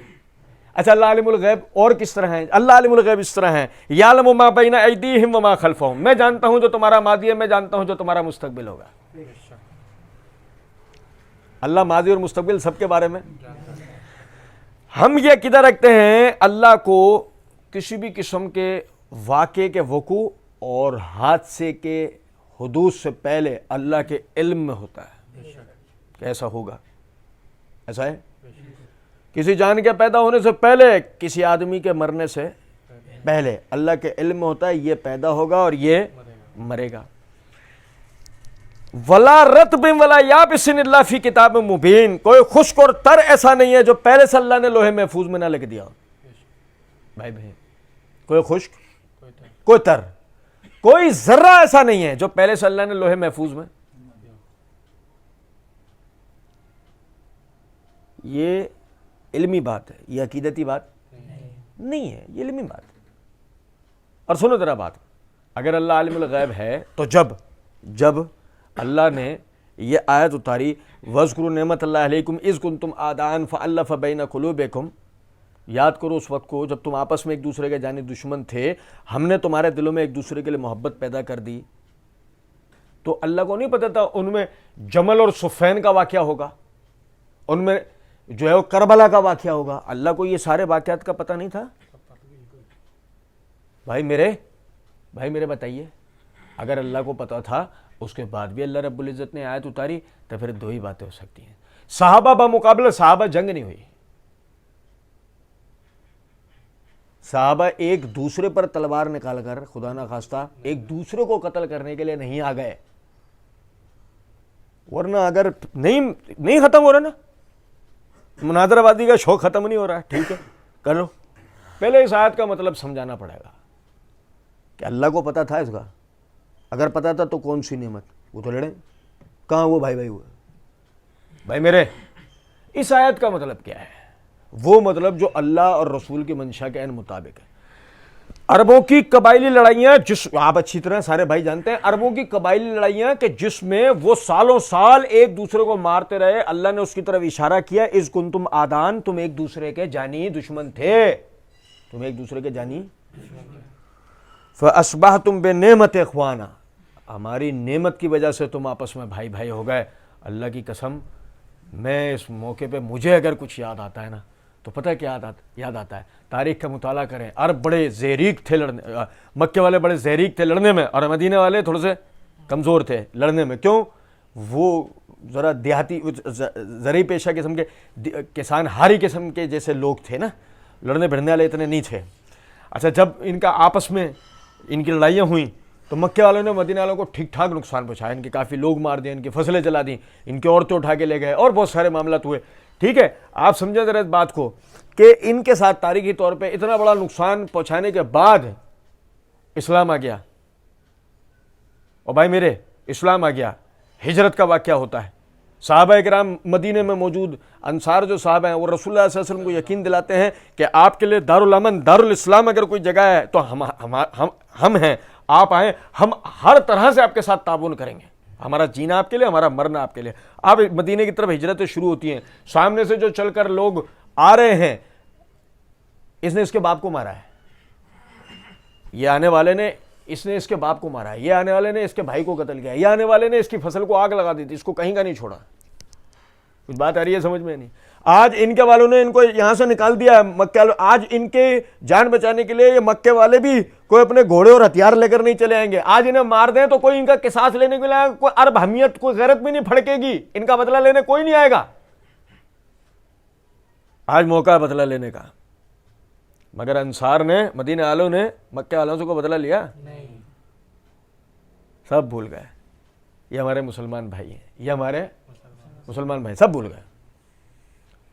اچھا اللہ عالم الغیب اور کس طرح ہے؟ اللہ عالم الغیب اس طرح ہے، یعلم ما بین ایدیہم وما خلفہم، میں جانتا ہوں جو تمہارا ماضی ہے، میں جانتا ہوں جو تمہارا مستقبل ہوگا۔ اللہ ماضی اور مستقبل سب کے بارے میں۔ ہم یہ عقیدہ رکھتے ہیں اللہ کو کسی بھی قسم کے واقعے کے وقوع اور حادثے کے حدوث سے پہلے اللہ کے علم میں ہوتا ہے کہ ایسا ہوگا، ایسا ہے۔ کسی جان کے پیدا ہونے سے پہلے، کسی آدمی کے مرنے سے پہلے اللہ کے علم میں ہوتا ہے یہ پیدا ہوگا اور یہ مرے گا۔ ولا رطب ولا یابس الا فی کتاب مبین، کوئی خشک اور تر ایسا نہیں ہے جو پہلے سے اللہ نے لوح محفوظ میں نہ لکھ دیا ہو۔ بھائی بہن، کوئی خشک، کوئی تر، کوئی ذرہ ایسا نہیں ہے جو پہلے سے اللہ نے لوح محفوظ میں۔ یہ علمی بات ہے، یہ عقیدتی بات نہیں ہے، یہ علمی بات ہے۔ اور سنو ذرا بات، اگر اللہ عالم الغیب ہے تو جب اللہ نے یہ آیت اتاری وَاذْكُرُوا نِعْمَتَ اللَّهِ عَلَيْكُمْ إِذْ كُنْتُمْ أَعْدَاءً فَأَلَّفَ بَيْنَ قُلُوبِكُمْ، یاد کرو اس وقت کو جب تم آپس میں ایک دوسرے کے جانب دشمن تھے، ہم نے تمہارے دلوں میں ایک دوسرے کے لیے محبت پیدا کر دی، تو اللہ کو نہیں پتا تھا ان میں جمل اور صفین کا واقعہ ہوگا، ان میں جو ہے وہ کربلا کا واقعہ ہوگا؟ اللہ کو یہ سارے واقعات کا پتہ نہیں تھا؟ بھائی میرے بتائیے، اگر اللہ کو پتا تھا اس کے بعد بھی اللہ رب العزت نے آیت اتاری تو پھر دو ہی باتیں ہو سکتی ہیں. صحابہ بمقابلہ صحابہ جنگ نہیں ہوئی، صحابہ ایک دوسرے پر تلوار نکال کر خدا نہ خواستہ ایک دوسرے کو قتل کرنے کے لیے نہیں آ گئے، ورنہ اگر نہیں ختم ہو رہا نا، مناظرہ بازی کا شوق ختم نہیں ہو رہا ہے، ٹھیک ہے کر لو. پہلے اس آیت کا مطلب سمجھانا پڑے گا کہ اللہ کو پتا تھا اس کا، اگر پتا تھا تو کون سی نعمت، وہ تو لڑیں کہاں وہ بھائی ہوئے. بھائی میرے اس آیت کا مطلب کیا ہے؟ وہ مطلب جو اللہ اور رسول کی منشا کے عین مطابق ہے. عربوں کی قبائلی لڑائیاں، جس آپ اچھی طرح سارے بھائی جانتے ہیں، عربوں کی قبائلی لڑائیاں کہ جس میں وہ سالوں سال ایک دوسرے کو مارتے رہے، اللہ نے اس کی طرف اشارہ کیا، اذ کنتم آدان، تم ایک دوسرے کے جانی دشمن تھے، تم ایک دوسرے کے جانی فاصبحتم بنعمت اخوانا، ہماری نعمت کی وجہ سے تم آپس میں بھائی بھائی ہو گئے. اللہ کی قسم، میں اس موقع پہ مجھے اگر کچھ یاد آتا ہے نا تو پتہ کیا یاد آتا ہے؟ تاریخ کا مطالعہ کریں. عرب بڑے زہریک تھے لڑنے، مکے والے بڑے زہریک تھے لڑنے میں، اور مدینے والے تھوڑے سے کمزور تھے لڑنے میں. کیوں؟ وہ ذرا دیہاتی زرعی پیشہ قسم کے کسان ہاری قسم کے جیسے لوگ تھے نا، لڑنے بھڑنے والے اتنے نہیں تھے. اچھا جب ان کا آپس میں ان کی لڑائیاں ہوئیں تو مکے والوں نے مدینے والوں کو ٹھیک ٹھاک نقصان پہنچایا، ان کے کافی لوگ مار دیے، ان کی فصلیں جلا دیں، ان کی عورتیں اٹھا کے لے گئے، اور بہت سارے معاملات ہوئے. ٹھیک ہے، آپ سمجھیں ذرا اس بات کو کہ ان کے ساتھ تاریخی طور پہ اتنا بڑا نقصان پہنچانے کے بعد اسلام آ گیا. اور بھائی میرے اسلام آ گیا، ہجرت کا واقعہ ہوتا ہے، صحابہ کرام مدینے میں موجود، انصار جو صحابہ ہیں وہ رسول اللہ صلی اللہ علیہ وسلم کو یقین دلاتے ہیں کہ آپ کے لیے دارالامن دارالاسلام اگر کوئی جگہ ہے تو ہم ہیں، آپ آئیں، ہم ہر طرح سے آپ کے ساتھ تعاون کریں گے، ہمارا جینا آپ کے لیے، ہمارا مرنا آپ کے لیے. آپ مدینے کی طرف ہجرتیں شروع ہوتی ہیں، سامنے سے جو چل کر لوگ آ رہے ہیں، اس نے اس کے باپ کو مارا ہے، یہ آنے والے نے اس نے اس کے باپ کو مارا ہے، یہ آنے والے نے اس کے بھائی کو قتل کیا، یہ آنے والے نے اس کی فصل کو آگ لگا دی تھی، اس کو کہیں کا نہیں چھوڑا. کچھ بات آ رہی ہے سمجھ میں؟ نہیں. آج ان کے والوں نے ان کو یہاں سے نکال دیا ہے مکے والوں، آج ان کے جان بچانے کے لیے یہ مکے والے بھی کوئی اپنے گھوڑے اور ہتھیار لے کر نہیں چلے آئیں گے. آج انہیں مار دیں تو کوئی ان کا قصاص لینے کے لیے کوئی عرب حمیت کوئی غیرت بھی نہیں پھڑکے گی، ان کا بدلہ لینے کوئی نہیں آئے گا. آج موقع ہے بدلہ لینے کا. مگر انصار نے، مدینے والوں نے مکے والوں سے کو بدلہ لیا نہیں، سب بھول گئے. یہ ہمارے مسلمان بھائی ہیں، یہ ہمارے مسلمان بھائی سب بھول گئے.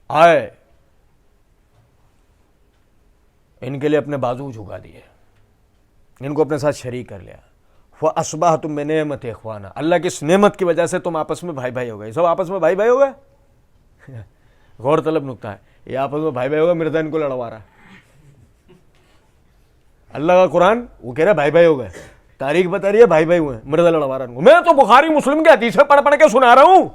آئے ان کے لیے اپنے بازو جھکا دیے، ان کو اپنے ساتھ شریک کر لیا. فَأَصْبَحْتُم بِنِعْمَتِ إِخْوَانًا، اللہ کی اس نعمت کی وجہ سے تم آپس میں بھائی بھائی ہو گئے. سب آپس میں بھائی بھائی ہو گئے. غور طلب نکتہ ہے، یہ آپس میں بھائی بھائی ہو گئے، مرزا ان کو لڑوا رہا ہے. اللہ کا قرآن وہ کہہ رہا ہے بھائی بھائی ہو گئے، تاریخ بتا رہی ہے بھائی بھائی ہوئے، مرزا لڑوا رہا ہے. میں تو بخاری مسلم کی حدیثیں پڑھ پڑھ کے سنا رہا ہوں،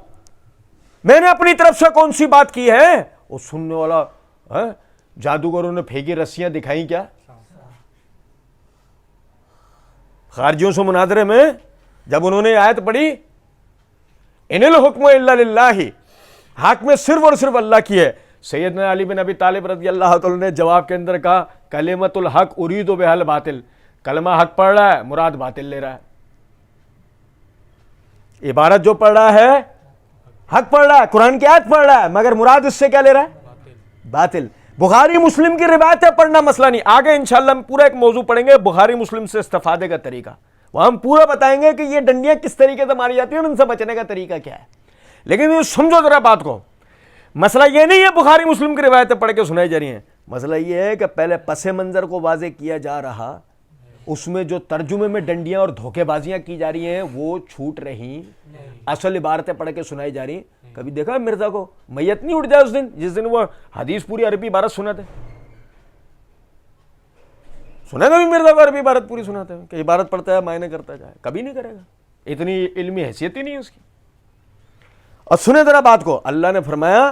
میں نے اپنی طرف سے کون سی بات کی ہے؟ وہ سننے والا جادوگروں نے پھینکی رسیاں دکھائیں کیا خارجیوں سے مناظرے میں، جب انہوں نے آیت پڑھی ان الحکم الا للہ، حق میں صرف اور صرف اللہ کی ہے. سیدنا علی بن ابی طالب رضی اللہ تعالی نے جواب کے اندر کہا کلمۃ الحق ارید بہا الباطل، کلمہ حق پڑھ رہا ہے مراد باطل لے رہا ہے. عبارت جو پڑھ رہا ہے حق پڑھ رہا ہے، قرآن کی آیت پڑھ رہا ہے، مگر مراد اس سے کیا لے رہا ہے؟ باطل. بخاری مسلم کی روایتیں پڑھنا مسئلہ نہیں. آگے انشاءاللہ ہم پورا ایک موضوع پڑھیں گے بخاری مسلم سے استفادے کا طریقہ، وہ ہم پورا بتائیں گے کہ یہ ڈنڈیاں کس طریقے سے ماری جاتی ہیں اور ان سے بچنے کا طریقہ کیا ہے. لیکن یہ سمجھو ذرا بات کو، مسئلہ یہ نہیں ہے بخاری مسلم کی روایتیں پڑھ کے سنائی جا رہی ہیں، مسئلہ یہ ہے کہ پہلے پس منظر کو واضح کیا جا رہا، اس میں جو ترجمے میں ڈنڈیاں اور دھوکے بازیاں کی جا رہی ہیں وہ چھوٹ رہی، اصل عبارتیں پڑھ کے سنائی جا رہی. کبھی دیکھا مرزا کو میت نہیں اٹھ جائے اس دن جس دن وہ حدیث پوری عربی عبارت سناتے؟ سنا کبھی مرزا کو عربی عبارت پوری سناتے ہیں کہ عبارت پڑھتا ہے معنی کرتا جائے؟ کبھی نہیں کرے گا، اتنی علمی حیثیت ہی نہیں ہے اس کی. اور سنے ذرا بات کو، اللہ نے فرمایا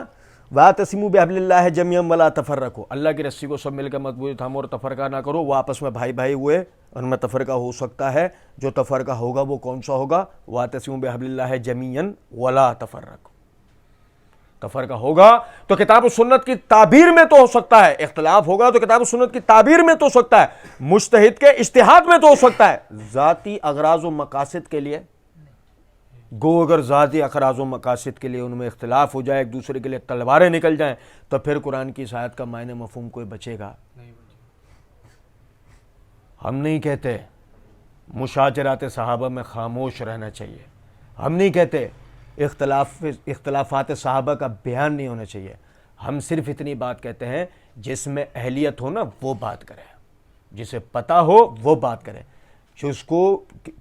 وَاعْتَصِمُوا بِحَبْلِ اللَّهِ جَمِيعًا وَلَا تَفَرَّقُوا، اللہ کی رسی کو سب مل کر مضبوط تھامو اور تفرقہ نہ کرو. وہ آپس میں بھائی بھائی ہوئے، ان میں تفرقہ ہو سکتا ہے. جو تفرقہ ہوگا وہ کون سا ہوگا؟ وَاعْتَصِمُوا بِحَبْلِ اللَّهِ جَمِيعًا وَلَا تَفَرَّقُوا. تفرقہ ہوگا تو کتاب و سنت کی تعبیر میں تو ہو سکتا ہے، اختلاف ہوگا تو کتاب و سنت کی تعبیر میں تو ہو سکتا ہے، مجتہد کے اجتہاد میں تو ہو سکتا ہے. ذاتی اغراض و مقاصد کے لیے گو اگر ذاتی اغراض و مقاصد کے لیے ان میں اختلاف ہو جائے، ایک دوسرے کے لیے تلواریں نکل جائیں، تو پھر قرآن کی اس آیت کا معنی مفہوم کوئی بچے گا؟ ہم نہیں کہتے مشاجرات صحابہ میں خاموش رہنا چاہیے، ہم نہیں کہتے اختلافات صحابہ کا بیان نہیں ہونا چاہیے. ہم صرف اتنی بات کہتے ہیں جس میں اہلیت ہو نا وہ بات کرے، جسے پتہ ہو وہ بات کرے، جس کو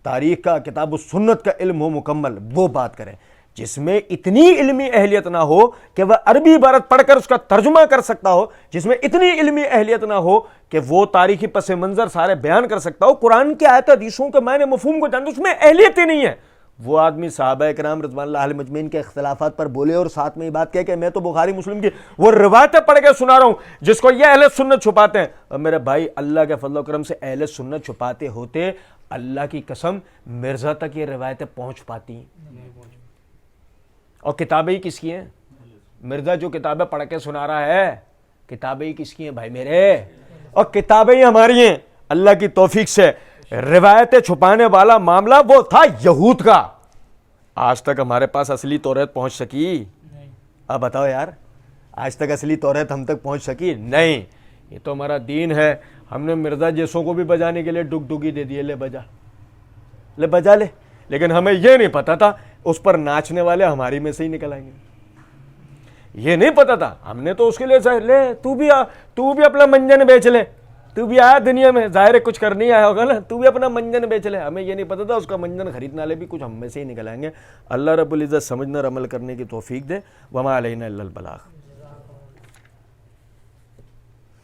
تاریخ کا کتاب و سنت کا علم ہو مکمل وہ بات کرے. جس میں اتنی علمی اہلیت نہ ہو کہ وہ عربی عبارت پڑھ کر اس کا ترجمہ کر سکتا ہو، جس میں اتنی علمی اہلیت نہ ہو کہ وہ تاریخی پس منظر سارے بیان کر سکتا ہو، قرآن کی آیت حدیثوں کے معنی مفہوم کو جانتا، اس میں اہلیت ہی نہیں ہے. وہ آدمی صحابہ کرام رضوان اللہ علیہم اجمعین کے اختلافات پر بولے اور ساتھ میں یہ بات کہے کہ میں تو بخاری مسلم کی وہ روایتیں پڑھ کے سنا رہا ہوں جس کو یہ اہل سنت چھپاتے ہیں. اور میرے بھائی اللہ کے فضل و کرم سے اہل سنت چھپاتے ہوتے، اللہ کی قسم مرزا تک یہ روایتیں پہنچ پاتی. اور کتابیں ہی کس کی ہیں؟ مرزا جو کتابیں پڑھ کے سنا رہا ہے کتابیں ہی کس کی ہیں بھائی میرے؟ اور کتابیں ہی ہماری ہیں اللہ کی توفیق سے. روایتیں چھپانے والا معاملہ وہ تھا یہود کا. آج تک ہمارے پاس اصلی توریت پہنچ سکی؟ اب بتاؤ یار، آج تک اصلی توریت ہم تک پہنچ سکی؟ نہیں. یہ تو ہمارا دین ہے. ہم نے مرزا جیسوں کو بھی بجانے کے لیے ڈگ ڈگی دے دیے، لے بجا لے بجا لے. لیکن ہمیں یہ نہیں پتا تھا اس پر ناچنے والے ہماری میں سے ہی نکل آئیں گے. یہ نہیں پتا تھا. ہم نے تو اس کے لیے لے تو بھی اپنا منجن بیچ لے، تو بھی آیا دنیا میں، ظاہر کچھ کر نہیں آیا ہوگا نا، تو بھی اپنا منجن بیچ لے. ہمیں یہ نہیں پتا تھا اس کا منجن خریدنے والے بھی کچھ ہم میں سے ہی نکل آئیں گے. اللہ رب العزت سمجھنا اور عمل کرنے کی توفیق دے. وما علینا الا البلاغ.